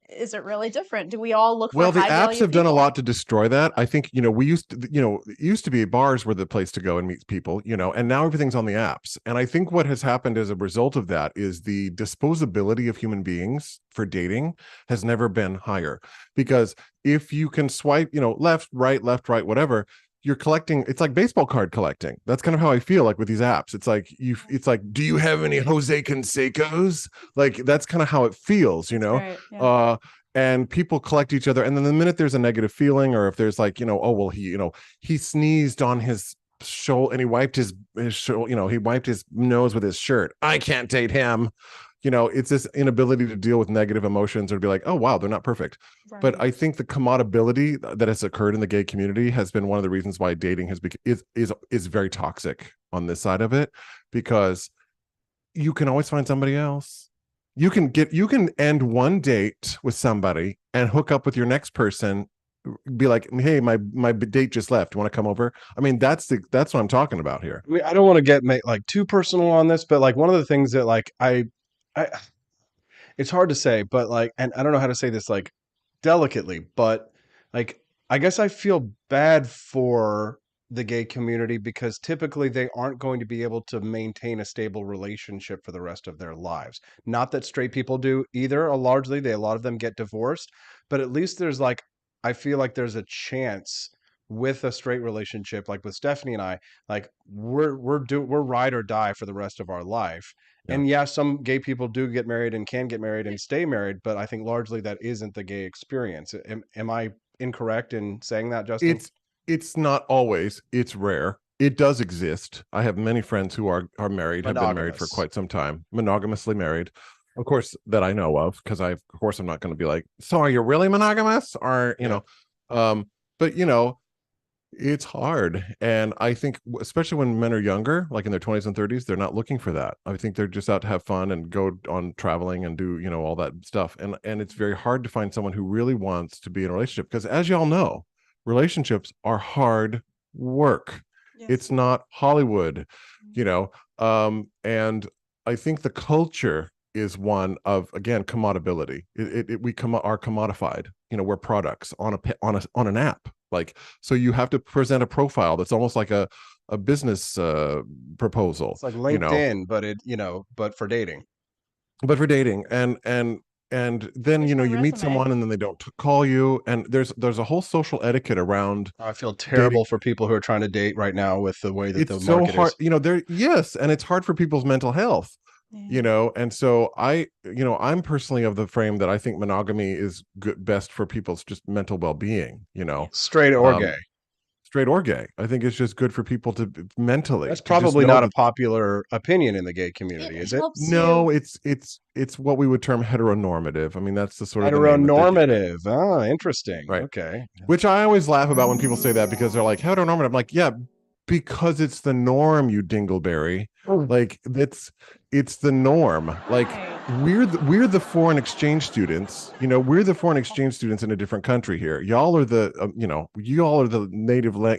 is it really different? Do we all look Well, for the high apps value have done a people? lot to destroy that. I think, you know, it used to be bars were the place to go and meet people, you know, and now everything's on the apps. And I think what has happened as a result of that is the disposability of human beings for dating has never been higher. Because if you can swipe, you know, left, right, whatever, you're collecting. It's like baseball card collecting. That's kind of how I feel like with these apps. It's like do you have any Jose Cansecos? Like, that's kind of how it feels, you know? Right, yeah. And people collect each other. And then the minute there's a negative feeling, or if there's like, you know, oh, well, he sneezed on his shoulder and he wiped his shoulder, you know, he wiped his nose with his shirt. I can't date him. You know, it's this inability to deal with negative emotions or to be like, oh, wow, they're not perfect. But Right. I think the commodability that has occurred in the gay community has been one of the reasons why dating is very toxic on this side of it, because you can always find somebody else. You can end one date with somebody and hook up with your next person be like, hey, my date just left. You want to come over? I mean, that's what I'm talking about here. I mean, I don't want to get like too personal on this, but like one of the things that like I it's hard to say, but like, and I don't know how to say this like delicately, but like, I guess I feel bad for the gay community because typically they aren't going to be able to maintain a stable relationship for the rest of their lives. Not that straight people do either, or largely a lot of them get divorced, but at least there's like, I feel like there's a chance with a straight relationship, like with Stephanie and I, like we're ride or die for the rest of our life. Yeah. And yeah, some gay people do get married and can get married and stay married, but I think largely that isn't the gay experience. Am I incorrect in saying that, Justin? It's not always. It's rare. It does exist. I have many friends who are married, have been married for Monogamous. quite some time, monogamously married. Of course, that I know of, because of course I'm not going to be like, so are you really monogamous? Or, you know, but you know, it's hard. And I think especially when men are younger, like in their 20s and 30s, they're not looking for that. I think they're just out to have fun and go on traveling and do, you know, all that stuff. And it's very hard to find someone who really wants to be in a relationship, because as y'all know, relationships are hard work. Yes. It's not Hollywood, you know. And I think the culture is one of, again, commodability. We are commodified. You know, we're products on an app. Like, so you have to present a profile that's almost like a business proposal. It's like LinkedIn, but for dating. But for dating, and then Here's you know my you meet resume. someone and then they don't call you, and there's a whole social etiquette around. I feel terrible for people who are trying to date right now with the way that the It's so market hard, is. you know. And it's hard for people's mental health. You know, and so I'm personally of the frame that I think monogamy is best for people's just mental well-being, you know, Straight or gay. straight or gay. I think it's just good for people to mentally. That's to just probably know not a that- popular opinion in the gay community, is it? helps No, you. it's what we would term heteronormative. I mean, that's the sort of the name that they give it. Heteronormative. Ah, interesting. Right. Okay. Which I always laugh about when people say that, because they're like, heteronormative. I'm like, yeah, because it's the norm, you dingleberry. Like it's the norm. Like we're the foreign exchange students. You know, we're the foreign exchange students in a different country here. Y'all are the y'all are the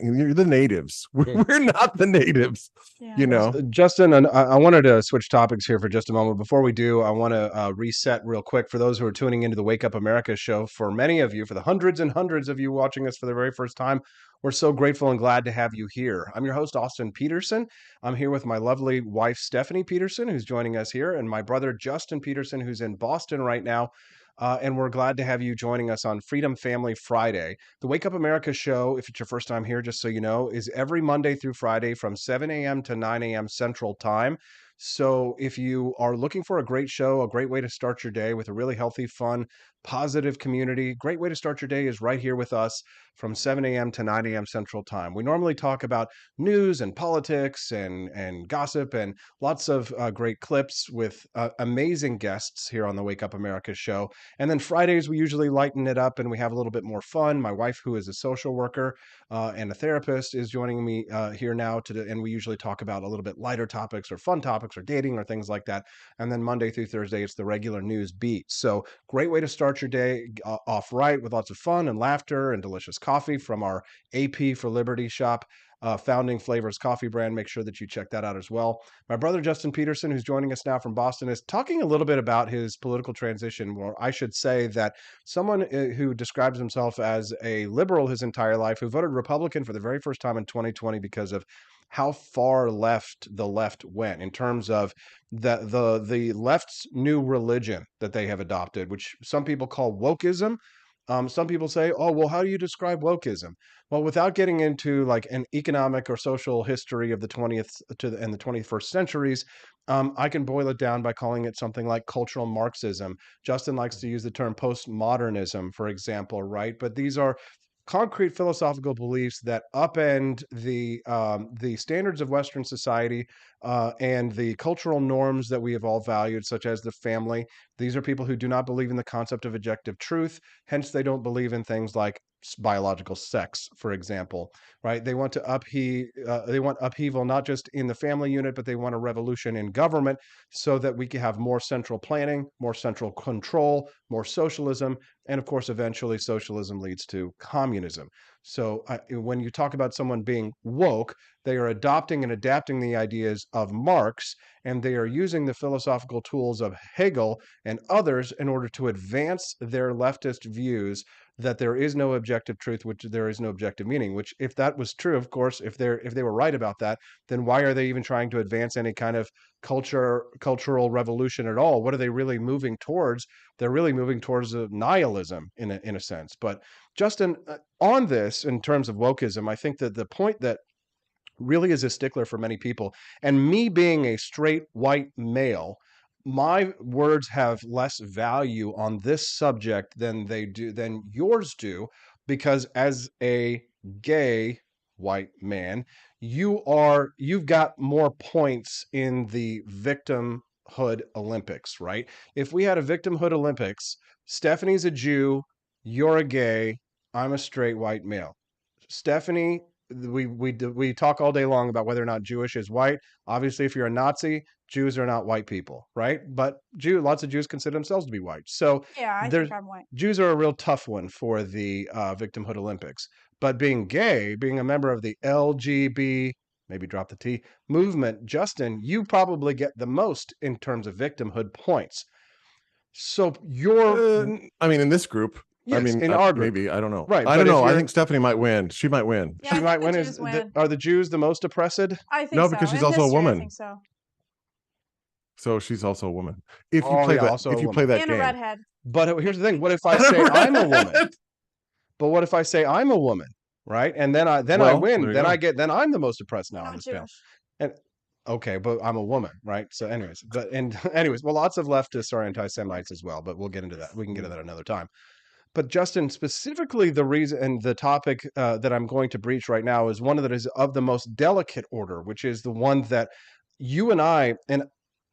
you're the natives. We're not the natives. You know. Justin, and I wanted to switch topics here for just a moment. Before we do, I want to reset real quick for those who are tuning into the Wake Up America show. For many of you, for the hundreds and hundreds of you watching us for the very first time, we're so grateful and glad to have you here. I'm your host, Austin Peterson. I'm here with my lovely wife, Stephanie Peterson, who's joining us here, and my brother, Justin Peterson, who's in Boston right now. And we're glad to have you joining us on Freedom Family Friday. The Wake Up America show, if it's your first time here, just so you know, is every Monday through Friday from 7 a.m. to 9 a.m. Central Time. So if you are looking for a great show, a great way to start your day with a really healthy, fun, positive community, great way to start your day is right here with us from 7 a.m. to 9 a.m. Central Time. We normally talk about news and politics and gossip and lots of great clips with amazing guests here on the Wake Up America show. And then Fridays, we usually lighten it up and we have a little bit more fun. My wife, who is a social worker and a therapist, is joining me here now and we usually talk about a little bit lighter topics or fun topics or dating or things like that. And then Monday through Thursday, it's the regular news beat. So great way to start your day off right with lots of fun and laughter and delicious coffee from our AP for Liberty shop. Founding Flavors coffee brand. Make sure that you check that out as well. My brother, Justin Peterson, who's joining us now from Boston, is talking a little bit about his political transition, or I should say that someone who describes himself as a liberal his entire life, who voted Republican for the very first time in 2020 because of how far left the left went in terms of the left's new religion that they have adopted, which some people call wokeism. Some people say, oh, well, how do you describe wokeism? Well, without getting into like an economic or social history of the 20th and the 21st centuries, I can boil it down by calling it something like cultural Marxism. Justin likes to use the term postmodernism, for example, right? But these are concrete philosophical beliefs that upend the standards of Western society and the cultural norms that we have all valued, such as the family. These are people who do not believe in the concept of objective truth. Hence, they don't believe in things like biological sex, for example, right? They want to they want upheaval not just in the family unit, but they want a revolution in government so that we can have more central planning, more central control, more socialism, and of course, eventually socialism leads to communism. So when you talk about someone being woke, they are adopting and adapting the ideas of Marx, and they are using the philosophical tools of Hegel and others in order to advance their leftist views that there is no objective truth, which there is no objective meaning, which if that was true, of course, if they were right about that, then why are they even trying to advance any kind of cultural revolution at all? What are they really moving towards? They're really moving towards a nihilism in a sense. But Justin, on this, in terms of wokeism, I think that the point that really is a stickler for many people, and me being a straight white male, my words have less value on this subject than yours do, because as a gay white man, you've got more points in the victimhood Olympics, right? If we had a victimhood Olympics, Stephanie's a Jew, you're a gay, I'm a straight white male. Stephanie, we talk all day long about whether or not Jewish is white. Obviously, if you're a Nazi, Jews are not white people, right? But lots of Jews consider themselves to be white. So yeah, I think I'm white. Jews are a real tough one for the victimhood Olympics. But being gay, being a member of the LGBT, maybe drop the T, movement, Justin, you probably get the most in terms of victimhood points. So I mean, in this group, yes, I mean, in our group. maybe, I don't know. Right, I don't know. I think Stephanie might win. She might win. Yeah, she might win. Are the Jews the most oppressed? I think no, so. because she's In also a history, woman. I think so. So she's also a woman. If you play that And game. a redhead. But here's the thing: what if I say I'm a woman? But what if I say I'm a woman, right? And then I win. Then I'm the most oppressed now on this panel. And okay, but I'm a woman, right? So, anyways, well, lots of leftists are anti-Semites as well, but we'll get into that. We can get into that another time. But Justin, specifically the reason and the topic that I'm going to breach right now is one that is of the most delicate order, which is the one that you and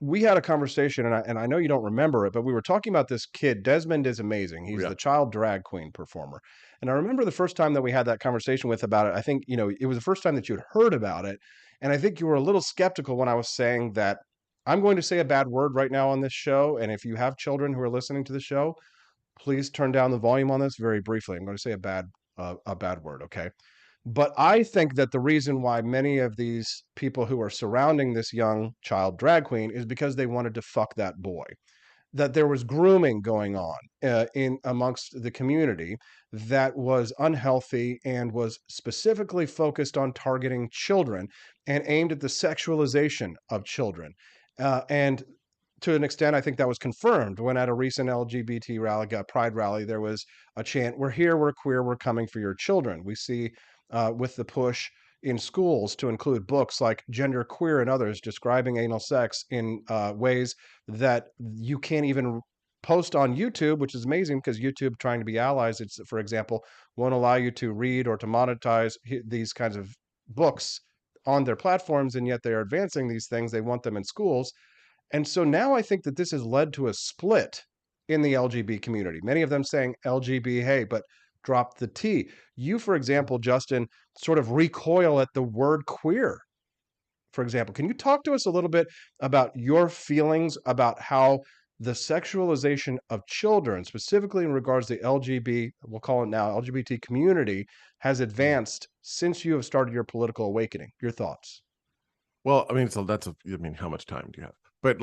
we had a conversation, and I know you don't remember it, but we were talking about this kid. Desmond is amazing. He's the child drag queen performer. And I remember the first time that we had that conversation about it, I think, it was the first time that you had heard about it. And I think you were a little skeptical when I was saying that I'm going to say a bad word right now on this show. And if you have children who are listening to the show, please turn down the volume on this very briefly. I'm going to say a bad word, okay? But I think that the reason why many of these people who are surrounding this young child drag queen is because they wanted to fuck that boy. That there was grooming going on in amongst the community that was unhealthy and was specifically focused on targeting children and aimed at the sexualization of children. And to an extent, I think that was confirmed when at a recent LGBT rally, Pride rally, there was a chant, "We're here, we're queer, we're coming for your children." We see with the push in schools to include books like Gender Queer and others describing anal sex in ways that you can't even post on YouTube, which is amazing because YouTube, trying to be allies, it's, for example, won't allow you to read or to monetize these kinds of books on their platforms, and yet they are advancing these things. They want them in schools. And so now I think that this has led to a split in the LGBT community. Many of them saying LGB, hey, but drop the T. You, for example, Justin, sort of recoil at the word queer, for example. Can you talk to us a little bit about your feelings about how the sexualization of children, specifically in regards to the we'll call it now LGBT community, has advanced since you have started your political awakening? Your thoughts? Well, I mean, so how much time do you have? But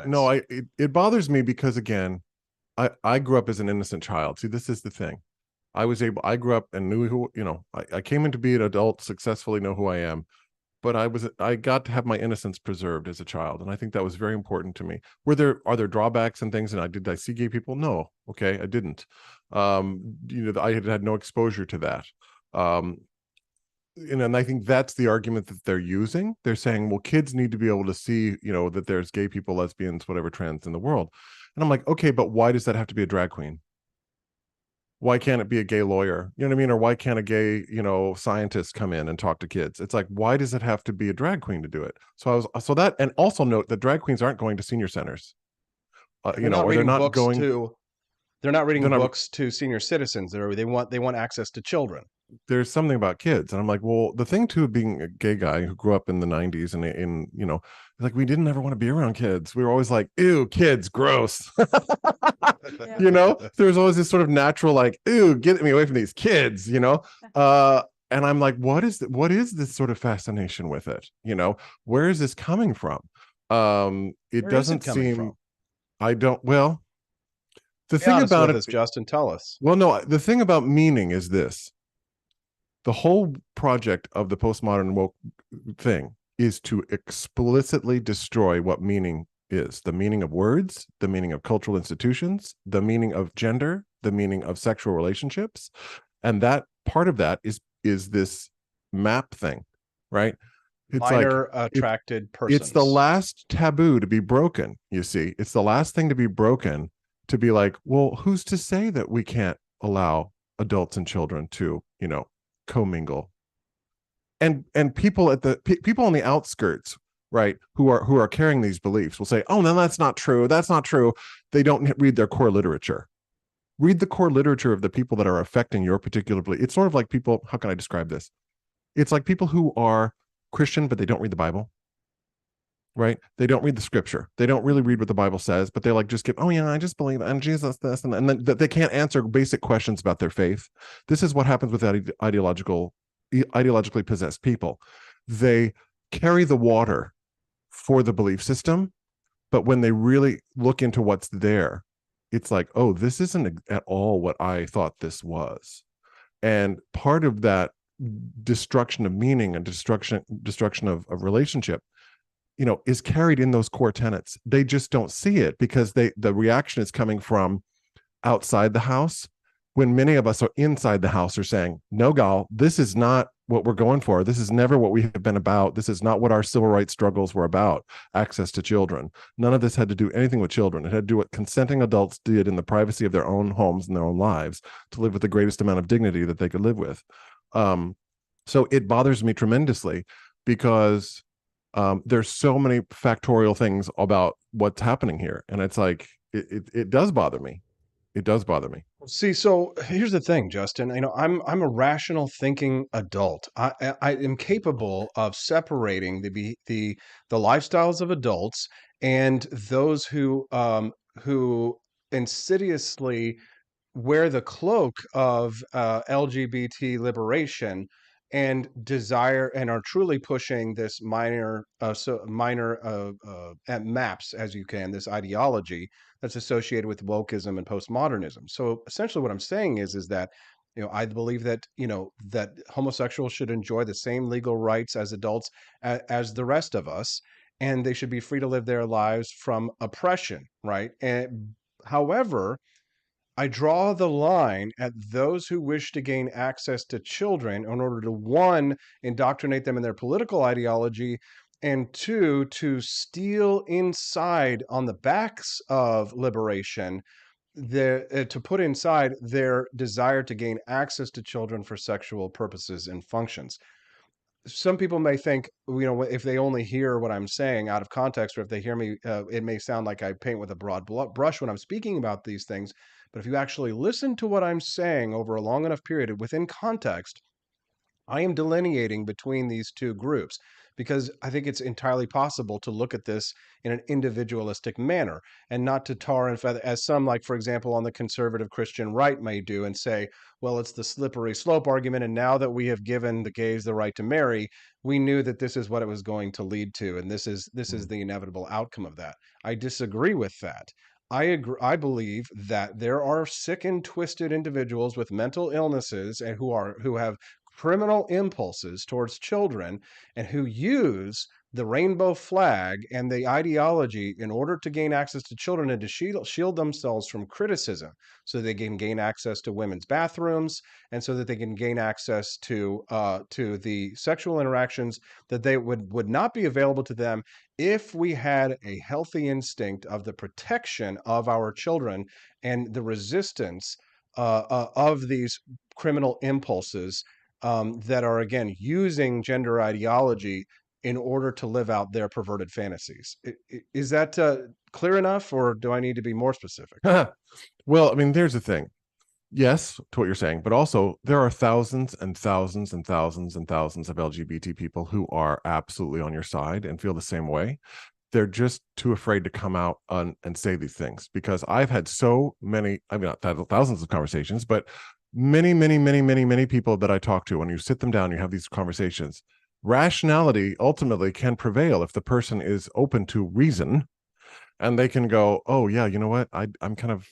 no, it bothers me because, again, I grew up as an innocent child. See, this is the thing. I grew up and knew who, I came into being an adult, successfully know who I am, but I got to have my innocence preserved as a child. And I think that was very important to me. Are there drawbacks and things? And did I see gay people? No. Okay. I didn't. I had no exposure to that. And I think that's the argument that they're using. They're saying, well, kids need to be able to see, that there's gay people, lesbians, whatever, trans in the world. And I'm like, okay, but why does that have to be a drag queen? Why can't it be a gay lawyer? You know what I mean? Or why can't a gay, scientist come in and talk to kids? It's like, why does it have to be a drag queen to do it? And also note that drag queens aren't going to senior centers. They're not going to They're not reading They're not- books to senior citizens. They want access to children. there's something about kids, and I'm like, well, the thing too of being a gay guy who grew up in the 90s and in, you know, like we didn't ever want to be around kids. We were always like, ew, kids, gross. You know, there's always this sort of natural like, ew, get me away from these kids, you know. And I'm like, what is this sort of fascination with it? You know, where is this coming from? It Where is it doesn't coming seem from? I don't well, the Be thing honest about with it us, Justin, tell us. well, no, the thing about meaning is this. The whole project of the postmodern woke thing is to explicitly destroy what meaning is: the meaning of words, the meaning of cultural institutions, the meaning of gender, the meaning of sexual relationships. And that part of that is this map thing, right? It's Minor like attracted persons. it's the last taboo to be broken, you see. It's the last thing to be broken, to be like, well, who's to say that we can't allow adults and children to, you know, commingle? And people at the people on the outskirts, right, who are carrying these beliefs will say, oh no, that's not true, that's not true. They don't read their core literature. Read the core literature of the people that are affecting your particular belief. It's sort of like people, how can I describe this? It's like people who are Christian but they don't read the Bible, right? They don't read the scripture. They don't really read what the Bible says, but they like just give, oh yeah, I just believe and Jesus this, and then they can't answer basic questions about their faith. This is what happens with ideologically possessed people. They carry the water for the belief system, but when they really look into what's there, it's like, oh, this isn't at all what I thought this was. And part of that destruction of meaning and destruction of relationship, you know, is carried in those core tenets. They just don't see it because the reaction is coming from outside the house, when many of us are inside the house are saying, no, gal, this is not what we're going for. This is never what we have been about. This is not what our civil rights struggles were about. Access to children. None of this had to do anything with children. It had to do what consenting adults did in the privacy of their own homes and their own lives to live with the greatest amount of dignity that they could live with. So it bothers me tremendously because there's so many factorial things about what's happening here. And it's like, it does bother me. It does bother me. See, so here's the thing, Justin. You know, I'm a rational thinking adult. I am capable of separating the lifestyles of adults and those who insidiously wear the cloak of LGBT liberation and desire and are truly pushing this minor at maps, as you can, this ideology that's associated with wokeism and postmodernism. So essentially what I'm saying is that, you know, I believe that, you know, that homosexuals should enjoy the same legal rights as adults as the rest of us, and they should be free to live their lives from oppression, right? And however, I draw the line at those who wish to gain access to children in order to, one, indoctrinate them in their political ideology, and two, to steal inside on the backs of liberation, to put inside their desire to gain access to children for sexual purposes and functions. Some people may think, you know, if they only hear what I'm saying out of context, or if they hear me, it may sound like I paint with a broad brush when I'm speaking about these things. But if you actually listen to what I'm saying over a long enough period within context, I am delineating between these two groups because I think it's entirely possible to look at this in an individualistic manner and not to tar and feather, as some, like, for example, on the conservative Christian right may do and say, well, it's the slippery slope argument. And now that we have given the gays the right to marry, we knew that this is what it was going to lead to. And this is the inevitable outcome of that. I disagree with that. I agree. I believe that there are sick and twisted individuals with mental illnesses and who have criminal impulses towards children and who use the rainbow flag and the ideology in order to gain access to children and to shield themselves from criticism so they can gain access to women's bathrooms and so that they can gain access to the sexual interactions that they would not be available to them if we had a healthy instinct of the protection of our children and the resistance of these criminal impulses that are, again, using gender ideology in order to live out their perverted fantasies. Is that clear enough, or do I need to be more specific? Well, I mean, there's the thing. Yes, to what you're saying, but also there are thousands and thousands and thousands and thousands of LGBT people who are absolutely on your side and feel the same way. They're just too afraid to come out and say these things, because I've had so many, I mean, not thousands of conversations, but many, many, many, many, many people that I talk to, when you sit them down, you have these conversations, rationality ultimately can prevail if the person is open to reason, and they can go, oh yeah, you know what, I kind of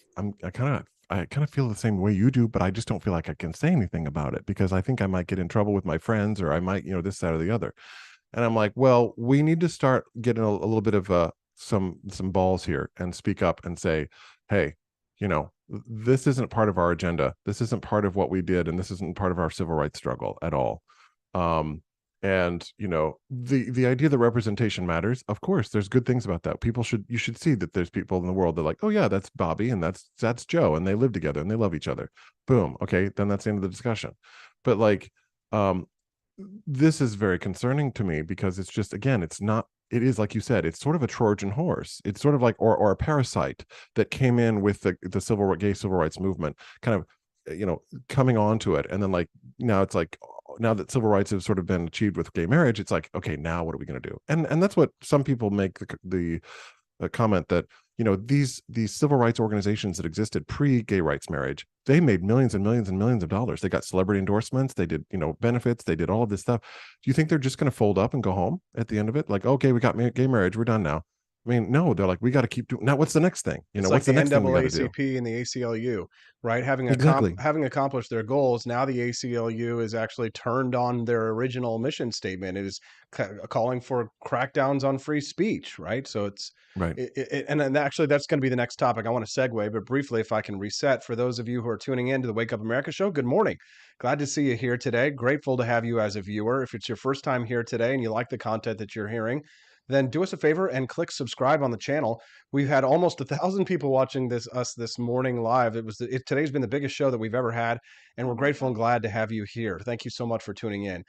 feel the same way you do, but I just don't feel like I can say anything about it because I think I might get in trouble with my friends, or I might, this, that, or the other. And I'm like, well, we need to start getting a little bit of some balls here and speak up and say, hey, this isn't part of our agenda. This isn't part of what we did, and this isn't part of our civil rights struggle at all. And the idea that representation matters, of course, there's good things about that. You should see that there's people in the world that are like, oh yeah, that's Bobby and that's Joe, and they live together and they love each other. Boom. Okay, then that's the end of the discussion. But like, this is very concerning to me, because it's just, again, it is like you said, it's sort of a Trojan horse. It's sort of like, or a parasite that came in with the gay civil rights movement, kind of, coming onto it. And then like, now it's like, now that civil rights have sort of been achieved with gay marriage, it's like, okay, now what are we going to do? And that's what some people make the comment that, these civil rights organizations that existed pre-gay rights marriage, they made millions and millions and millions of dollars. They got celebrity endorsements. They did, benefits. They did all of this stuff. Do you think they're just going to fold up and go home at the end of it? Like, okay, we got gay marriage. We're done now. I mean, no, they're like, we got to keep doing. Now, what's the next thing? It's what's like the next thing we got to do? NAACP and the ACLU, right? Having accomplished their goals, now the ACLU is actually turned on their original mission statement. It is calling for crackdowns on free speech, right? So it's right. And actually, that's going to be the next topic. I want to segue, but briefly, if I can reset for those of you who are tuning in to the Wake Up America show, good morning. Glad to see you here today. Grateful to have you as a viewer. If it's your first time here today and you like the content that you're hearing, then do us a favor and click subscribe on the channel. We've had almost 1,000 people watching us this morning live. Today's been the biggest show that we've ever had, and we're grateful and glad to have you here. Thank you so much for tuning in.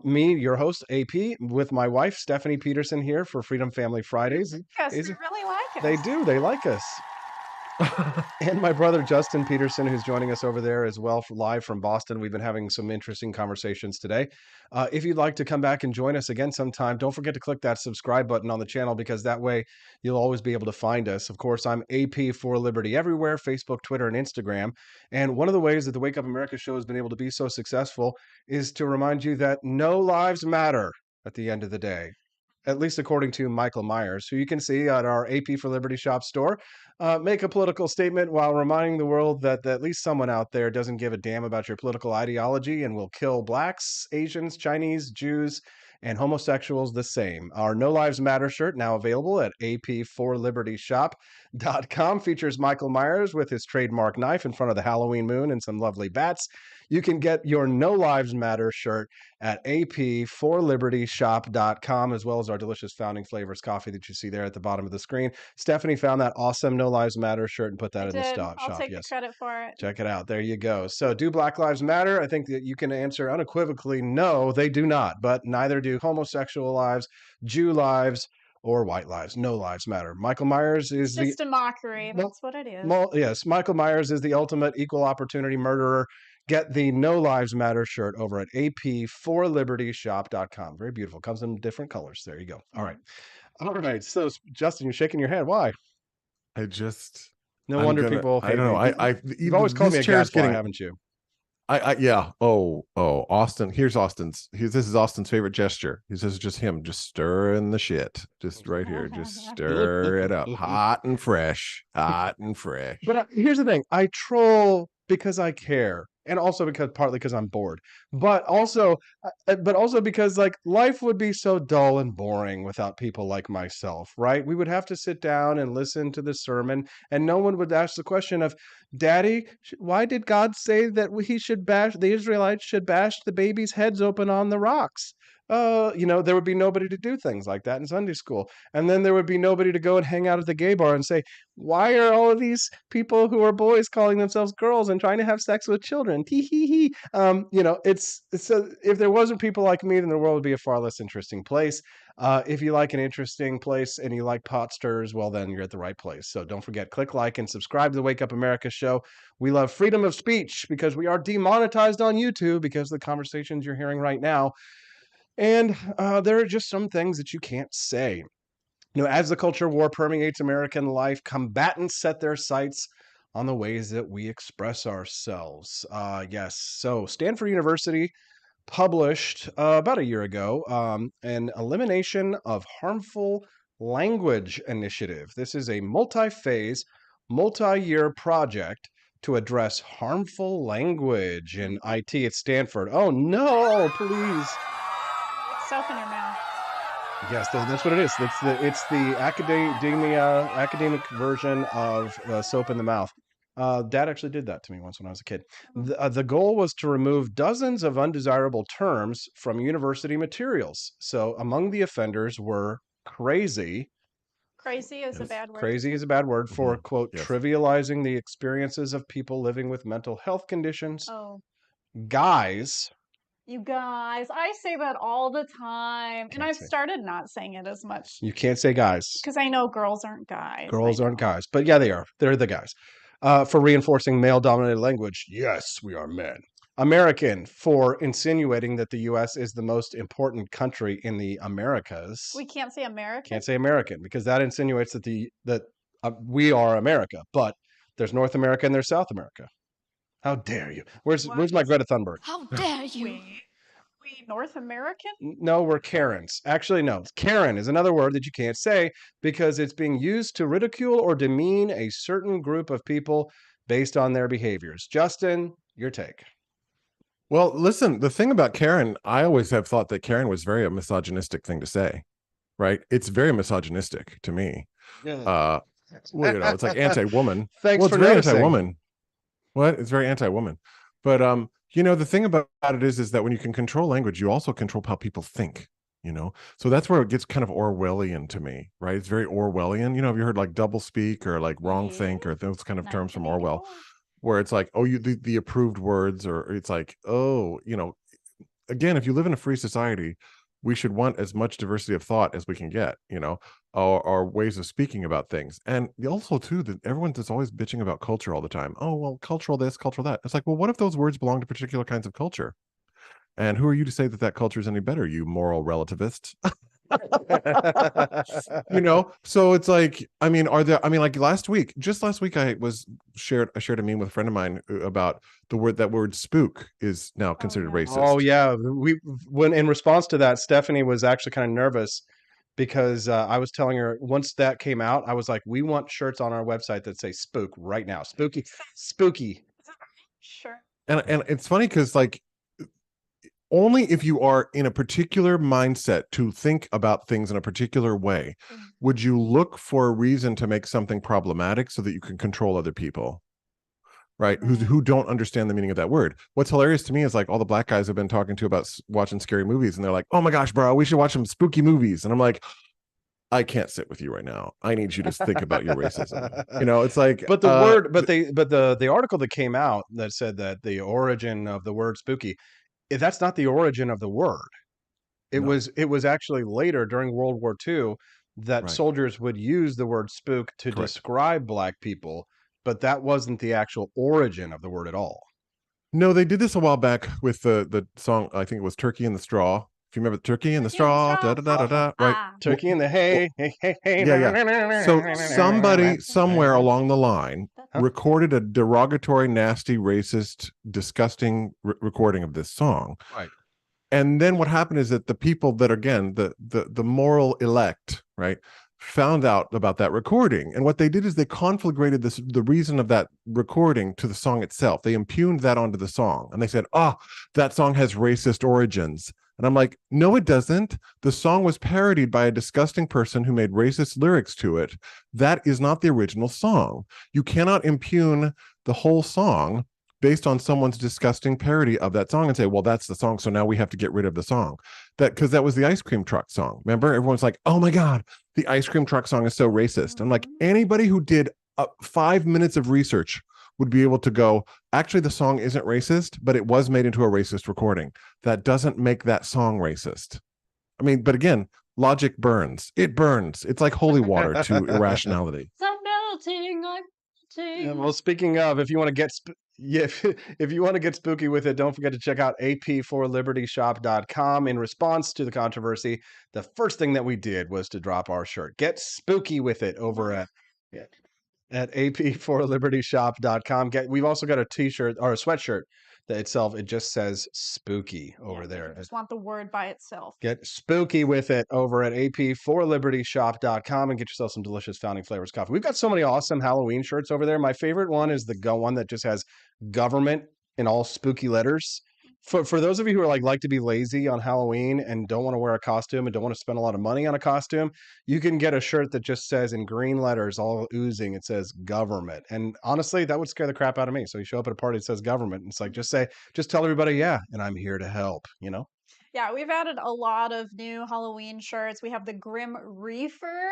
Me, your host, AP, with my wife, Stephanie Peterson, here for Freedom Family Fridays. Yes, they really like us. They do. They like us. And my brother Justin Peterson, who's joining us over there as well, live from Boston. We've been having some interesting conversations today. If you'd like to come back and join us again sometime, don't forget to click that subscribe button on the channel, because that way you'll always be able to find us. Of course, I'm AP for Liberty everywhere, Facebook, Twitter, and Instagram. And one of the ways that the Wake Up America show has been able to be so successful is to remind you that no lives matter at the end of the day. At least according to Michael Myers, who you can see at our AP for Liberty shop store, make a political statement while reminding the world that at least someone out there doesn't give a damn about your political ideology and will kill blacks, Asians, Chinese, Jews, and homosexuals the same. Our No Lives Matter shirt, now available at ap4libertyshop.com, features Michael Myers with his trademark knife in front of the Halloween moon and some lovely bats. You can get your No Lives Matter shirt at ap4libertyshop.com, as well as our delicious Founding Flavors coffee that you see there at the bottom of the screen. Stephanie found that awesome No Lives Matter shirt and put that in the shop. I'll take the credit for it. Check it out. There you go. So do Black Lives Matter? I think that you can answer unequivocally, no, they do not. But neither do homosexual lives, Jew lives, or white lives. No lives matter. Michael Myers is just a mockery. That's what it is. Yes, Michael Myers is the ultimate equal opportunity murderer. Get the No Lives Matter shirt over at ap4libertyshop.com. Very beautiful. Comes in different colors. There you go. All right. So, Justin, you're shaking your head. Why? No wonder people hate I don't know. You've always called me a gadfly, haven't you? Yeah. Oh, Austin. This is Austin's favorite gesture. This is just him just stirring the shit. Just right here. Just stir it up. Hot and fresh. But here's the thing. I troll because I care. And also partly because I'm bored, but also because like life would be so dull and boring without people like myself, right? We would have to sit down and listen to the sermon, and no one would ask the question of, Daddy, why did God say that the Israelites should bash the babies' heads open on the rocks? there would be nobody to do things like that in Sunday school. And then there would be nobody to go and hang out at the gay bar and say, why are all of these people who are boys calling themselves girls and trying to have sex with children? Tee hee hee. If there wasn't people like me, then the world would be a far less interesting place. If you like an interesting place and you like pot stirs, well, then you're at the right place. So don't forget, click like and subscribe to the Wake Up America show. We love freedom of speech because we are demonetized on YouTube because of the conversations you're hearing right now. And there are just some things that you can't say. As the culture war permeates American life, combatants set their sights on the ways that we express ourselves. Yes. So Stanford University published about a year ago an elimination of harmful language initiative. This is a multi-phase, multi-year project to address harmful language in IT at Stanford. Oh no, please. Soap in your mouth. Yes, that's what it is. It's the academic version of soap in the mouth. Dad actually did that to me once when I was a kid. The goal was to remove dozens of undesirable terms from university materials. So among the offenders were crazy. Crazy is a bad word. Crazy is a bad word for, quote, Yes. trivializing the experiences of people living with mental health conditions. Oh. Guys. You guys, I say that all the time. And I've say it. started not saying it as much. You can't say guys. Because I know girls aren't guys. Girls I aren't know. guys. But yeah, they are. They're the guys. For reinforcing male-dominated language. Yes, we are men. American for insinuating that the U.S. is the most important country in the Americas. We can't say American? Can't say American because that insinuates that we are America. But there's North America and there's South America. How dare you? Where's my Greta Thunberg? How dare you? We North American? No, we're Karens. Actually, no. Karen is another word that you can't say because it's being used to ridicule or demean a certain group of people based on their behaviors. Justin, your take. Well, listen, the thing about Karen, I always have thought that Karen was very a misogynistic thing to say, right? It's very misogynistic to me. Yeah. It's like anti-woman. Thanks it's for very noticing. anti-woman. What? It's very anti-woman. But the thing about it is that when you can control language, you also control how people think. So that's where it gets kind of Orwellian to me, right? It's very Orwellian. Have you heard like double speak or like wrong think or those kind of terms from Orwell, where it's like, oh, the approved words, or it's like, oh, again, if you live in a free society, we should want as much diversity of thought as we can get, our ways of speaking about things. And also too, that everyone's just always bitching about culture all the time. Oh, well, cultural this, cultural that. It's like, well, what if those words belong to particular kinds of culture? And who are you to say that that culture is any better, you moral relativist? So it's like, like last week I shared a meme with a friend of mine about that word spook is now considered racist. Oh yeah. When in response to that, Stephanie was actually kind of nervous because I was telling her once that came out, I was like, we want shirts on our website that say spook right now. Spooky. Sure. And it's funny because like, only if you are in a particular mindset to think about things in a particular way, would you look for a reason to make something problematic so that you can control other people, right? Who don't understand the meaning of that word. What's hilarious to me is like all the black guys I've been talking to about watching scary movies, and they're like, oh my gosh, bro, we should watch some spooky movies. And I'm like, I can't sit with you right now. I need you to think about your racism. It's like, but the article that came out that said that the origin of the word spooky, that's not the origin of the word. It was actually later during World War II that soldiers would use the word spook to describe black people, but that wasn't the actual origin of the word at all. No, they did this a while back with the song, I think it was Turkey in the Straw. If you remember Turkey in the Straw, da da da da da, right? Turkey in the hay, hey, hey, hey. Yeah. So somebody somewhere along the line recorded a derogatory, nasty, racist, disgusting recording of this song. Right. And then what happened is that the people that, again, the moral elect, right, found out about that recording. And what they did is they conflagrated the reason of that recording to the song itself. They impugned that onto the song. And they said, that song has racist origins. And I'm like, no, it doesn't. The song was parodied by a disgusting person who made racist lyrics to it. That is not the original song. You cannot impugn the whole song based on someone's disgusting parody of that song and say, well, that's the song, so now we have to get rid of the song. That because that was the ice cream truck song. Remember, everyone's like, oh my God, the ice cream truck song is so racist. I'm like, anybody who did 5 minutes of research would be able to go, actually, the song isn't racist, but it was made into a racist recording. That doesn't make that song racist. I mean, but again, logic burns. It burns. It's like holy water to irrationality. I'm melting. Yeah, well, speaking of, if you want to get if you want to get spooky with it, don't forget to check out ap4libertyshop.com. In response to the controversy, the first thing that we did was to drop our shirt. Get spooky with it over at ap4libertyshop.com. We've also got a t-shirt or a sweatshirt that itself, it just says spooky over there. I just want the word by itself. Get spooky with it over at ap4libertyshop.com and get yourself some delicious Founding Flavors coffee. We've got so many awesome Halloween shirts over there. My favorite one is the one that just has government in all spooky letters. For those of you who are like to be lazy on Halloween and don't want to wear a costume and don't want to spend a lot of money on a costume, you can get a shirt that just says in green letters, all oozing, it says government. And honestly, that would scare the crap out of me. So you show up at a party that says government, and it's like, just tell everybody, yeah, and I'm here to help, you know? Yeah, we've added a lot of new Halloween shirts. We have the Grim Reefer.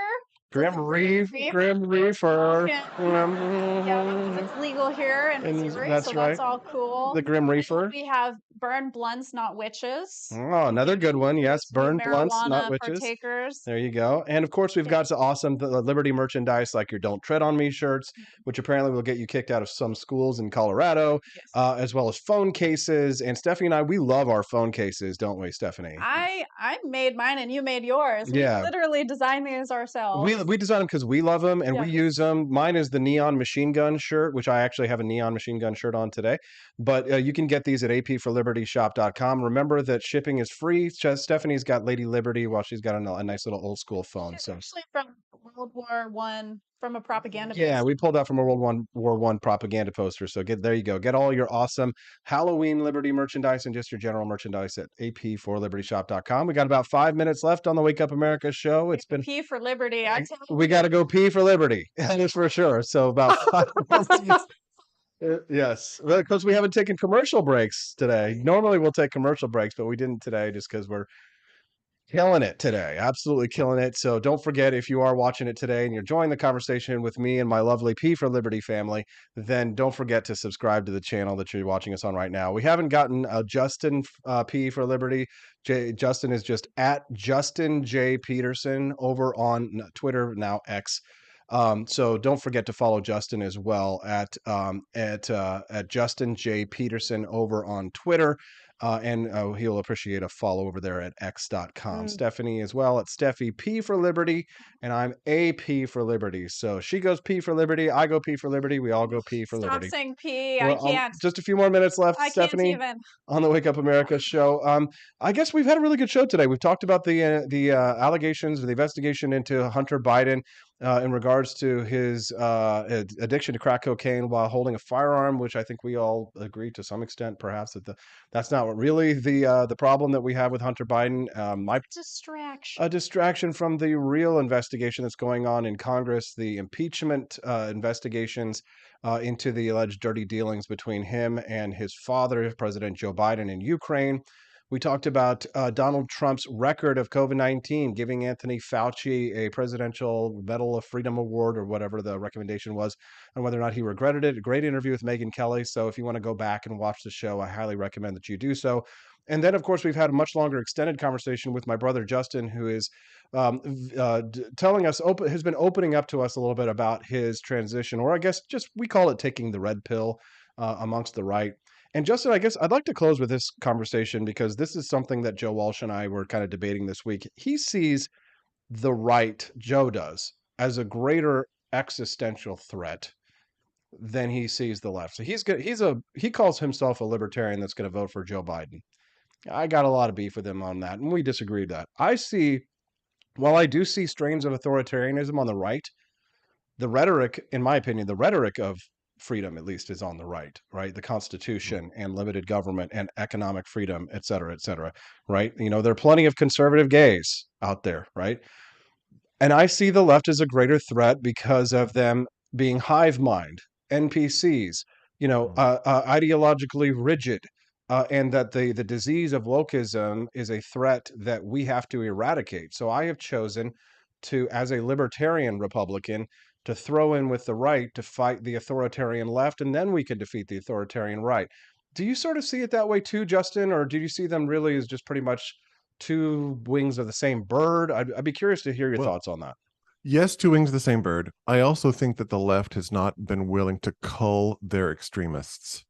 Grim Reefer. Yeah, it's legal here in Missouri, that's so right. that's all cool. The Grim Reefer. We have Burn Blunts, Not Witches. Oh, another good one. Yes, Burn Blunts, Not Witches. Partakers. There you go. And of course, we've got some awesome Liberty merchandise like your Don't Tread on Me shirts, which apparently will get you kicked out of some schools in Colorado, as well as phone cases. And Stephanie and I, we love our phone cases, don't we, Stephanie? I made mine and you made yours. Yeah. We literally designed these ourselves. We design them because we love them and we use them. Mine is the Neon Machine Gun shirt, which I actually have a Neon Machine Gun shirt on today. But you can get these at ap4libertyshop.com. Remember that shipping is free. Stephanie's got Lady Liberty while she's got a nice little old school phone. It's so actually from World War One, from a propaganda. Yeah, piece. we pulled out from a War One propaganda poster. So there you go. Get all your awesome Halloween Liberty merchandise and just your general merchandise at ap4libertyshop.com. We got about 5 minutes left on the Wake Up America show. It's been P for Liberty. we got to go pee for liberty. That is for sure. So about 5 minutes. Yes, because we haven't taken commercial breaks today. Normally we'll take commercial breaks, but we didn't today just because we're killing it today. Absolutely killing it. So don't forget, if you are watching it today and you're joining the conversation with me and my lovely P for Liberty family, then don't forget to subscribe to the channel that you're watching us on right now. We haven't gotten a Justin P for Liberty. Justin is just at Justin J. Peterson over on Twitter, now X. So don't forget to follow Justin as well at Justin J. Peterson over on Twitter. And he'll appreciate a follow over there at x.com. Stephanie as well at Steffi P for Liberty, and I'm A P for Liberty. So she goes P for Liberty, I go P for Liberty, we all go P for Liberty. Stop saying P. I can't. Just a few more minutes left, I Stephanie, can't even. on the Wake Up America show. I guess we've had a really good show today. We've talked about the allegations, the investigation into Hunter Biden. In regards to his addiction to crack cocaine while holding a firearm, which I think we all agree to some extent, perhaps that's not what really the problem that we have with Hunter Biden. A distraction from the real investigation that's going on in Congress, the impeachment investigations into the alleged dirty dealings between him and his father, President Joe Biden, in Ukraine. We talked about Donald Trump's record of COVID-19, giving Anthony Fauci a Presidential Medal of Freedom Award or whatever the recommendation was, and whether or not he regretted it. A great interview with Megyn Kelly. So if you want to go back and watch the show, I highly recommend that you do so. And then, of course, we've had a much longer extended conversation with my brother, Justin, who is telling us, has been opening up to us a little bit about his transition, or I guess just we call it taking the red pill amongst the right. And Justin, I guess I'd like to close with this conversation because this is something that Joe Walsh and I were kind of debating this week. He sees the right, Joe does, as a greater existential threat than he sees the left. So he calls himself a libertarian that's going to vote for Joe Biden. I got a lot of beef with him on that, and we disagree with that. While I do see strains of authoritarianism on the right, the rhetoric, in my opinion, the rhetoric of freedom, at least, is on the right? The Constitution and limited government and economic freedom, et cetera, right? You know, there are plenty of conservative gays out there, right? And I see the left as a greater threat because of them being hive mind, NPCs, ideologically rigid, and that the disease of wokeism is a threat that we have to eradicate. So I have chosen to, as a libertarian Republican, to throw in with the right to fight the authoritarian left, and then we can defeat the authoritarian right. Do you sort of see it that way too, Justin, or do you see them really as just pretty much two wings of the same bird? I'd be curious to hear your thoughts on that. Yes, two wings of the same bird. I also think that the left has not been willing to cull their extremists.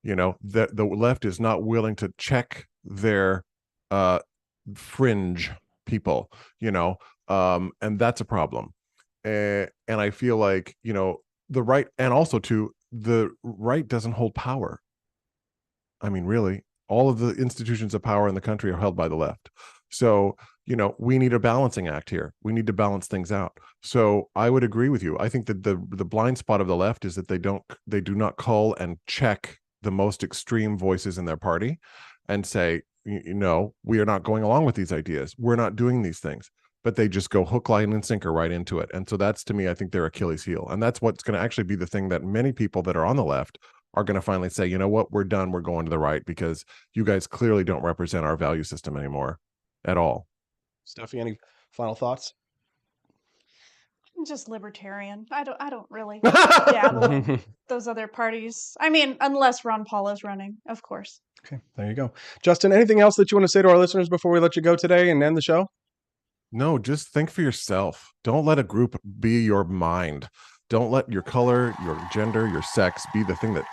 The left is not willing to check their fringe people, and that's a problem. And I feel like, the right, and also too, the right doesn't hold power. I mean, really, all of the institutions of power in the country are held by the left. So, we need a balancing act here. We need to balance things out. So I would agree with you. I think that the blind spot of the left is that they do not cull and check the most extreme voices in their party and say, we are not going along with these ideas. We're not doing these things. But they just go hook, line, and sinker right into it. And so that's, to me, I think their Achilles heel. And that's what's going to actually be the thing that many people that are on the left are going to finally say, you know what, we're done. We're going to the right because you guys clearly don't represent our value system anymore at all. Steffi, any final thoughts? I'm just libertarian. I don't really dabble in those other parties. I mean, unless Ron Paul is running, of course. Okay, there you go. Justin, anything else that you want to say to our listeners before we let you go today and end the show? No, just think for yourself. Don't let a group be your mind. Don't let your color, your gender, your sex be the thing that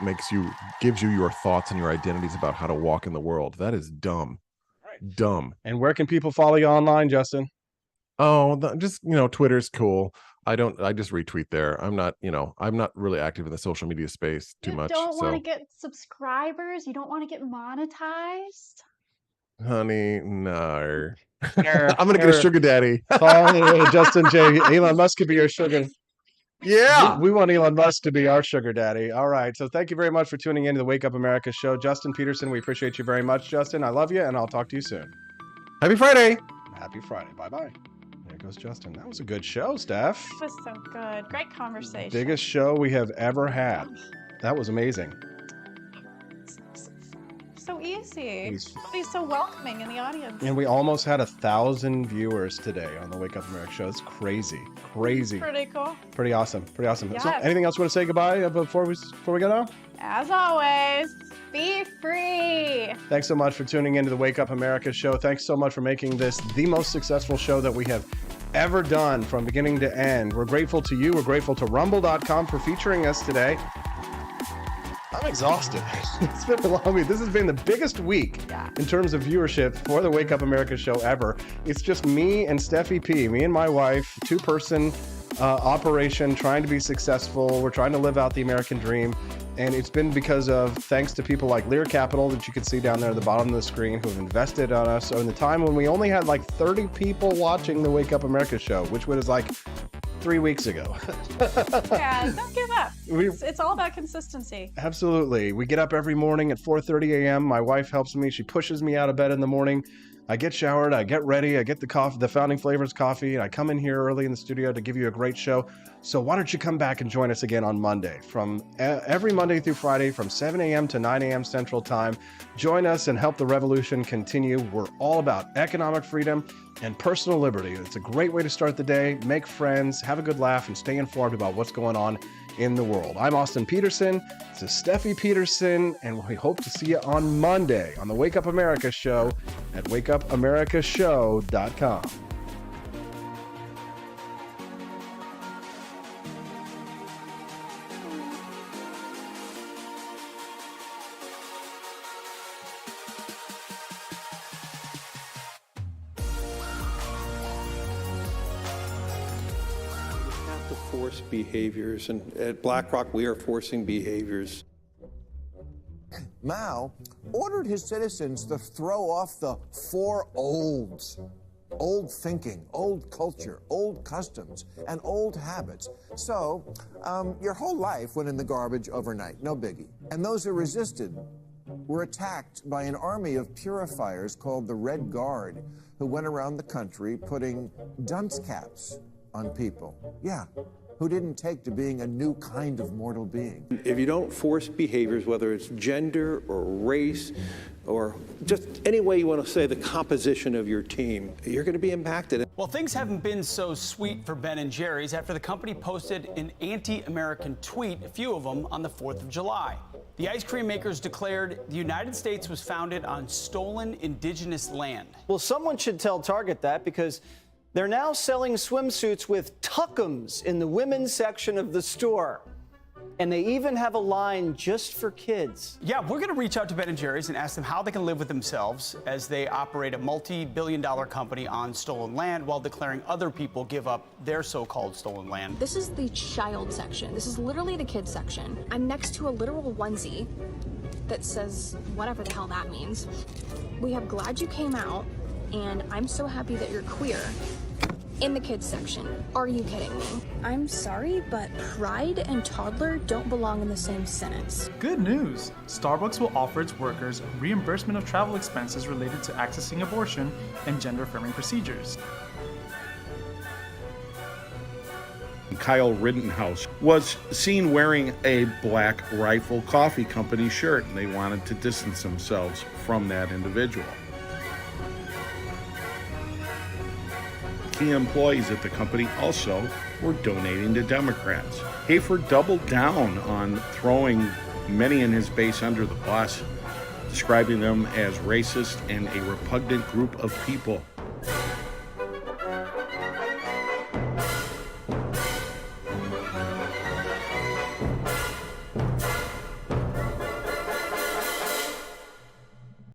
gives you your thoughts and your identities about how to walk in the world. That is dumb. Right. Dumb. And where can people follow you online, Justin? Oh, just, Twitter's cool. I just retweet there. I'm not really active in the social media space too much. You don't want to get subscribers? You don't want to get monetized? Honey, no. I'm gonna get a sugar daddy. Call Justin J. Elon Musk could be your sugar. Yeah, we want Elon Musk to be our sugar daddy. All right. So thank you very much for tuning in to the Wake Up America show. Justin Peterson, we appreciate you very much, Justin. I love you, and I'll talk to you soon. Happy Friday. Happy Friday. Bye-bye. There goes Justin. That was a good show, Steph. It was so good. Great conversation. Biggest show we have ever had. That was amazing. So easy. He's so welcoming in the audience. And we almost had 1,000 viewers today on the Wake Up America show. It's crazy. Pretty cool. Pretty awesome. Yes. So anything else you want to say goodbye before we go now? As always, be free. Thanks so much for tuning into the Wake Up America show. Thanks so much for making this the most successful show that we have ever done from beginning to end. We're grateful to you. We're grateful to Rumble.com for featuring us today. I'm exhausted. It's been a long week. This has been the biggest week in terms of viewership for the Wake Up America show ever. It's just me and Steffi P, me and my wife, two-person operation, trying to be successful. We're trying to live out the American dream. And it's been because of thanks to people like Lear Capital that you can see down there at the bottom of the screen who have invested on us. So in the time when we only had like 30 people watching the Wake Up America show, which was like 3 weeks ago. Yeah, don't give up. It's all about consistency. Absolutely. We get up every morning at 4:30 a.m. My wife helps me. She pushes me out of bed in the morning. I get showered, I get ready, I get the coffee, the Founding Flavors coffee, and I come in here early in the studio to give you a great show. So why don't you come back and join us again on Monday? From every Monday through Friday from 7 a.m. to 9 a.m. Central Time. Join us and help the revolution continue. We're all about economic freedom and personal liberty. It's a great way to start the day, make friends, have a good laugh, and stay informed about what's going on in the world. I'm Austin Peterson. This is Steffi Peterson, and we hope to see you on Monday on the Wake Up America show at wakeupAmericaShow.com. Force behaviors, and at BlackRock we are forcing behaviors. Mao ordered his citizens to throw off the four olds: old thinking, old culture, old customs, and old habits. So your whole life went in the garbage overnight, no biggie. And those who resisted were attacked by an army of purifiers called the Red Guard, who went around the country putting dunce caps on people. Yeah, who didn't take to being a new kind of mortal being. If you don't force behaviors, whether it's gender or race or just any way you want to say the composition of your team, you're going to be impacted. Well, things haven't been so sweet for Ben & Jerry's after the company posted an anti-American tweet, a few of them, on the 4th of July. The ice cream makers declared the United States was founded on stolen indigenous land. Well, someone should tell Target that, because they're now selling swimsuits with tuckums in the women's section of the store. And they even have a line just for kids. Yeah, we're going to reach out to Ben & Jerry's and ask them how they can live with themselves as they operate a multi-billion-dollar company on stolen land while declaring other people give up their so-called stolen land. This is the child section. This is literally the kids section. I'm next to a literal onesie that says whatever the hell that means. We have "Glad you came out" and "I'm so happy that you're queer" in the kids section. Are you kidding me? I'm sorry, but pride and toddler don't belong in the same sentence. Good news! Starbucks will offer its workers reimbursement of travel expenses related to accessing abortion and gender-affirming procedures. Kyle Rittenhouse was seen wearing a Black Rifle Coffee Company shirt, and they wanted to distance themselves from that individual. Key employees at the company also were donating to Democrats. Hafer doubled down on throwing many in his base under the bus, describing them as racist and a repugnant group of people.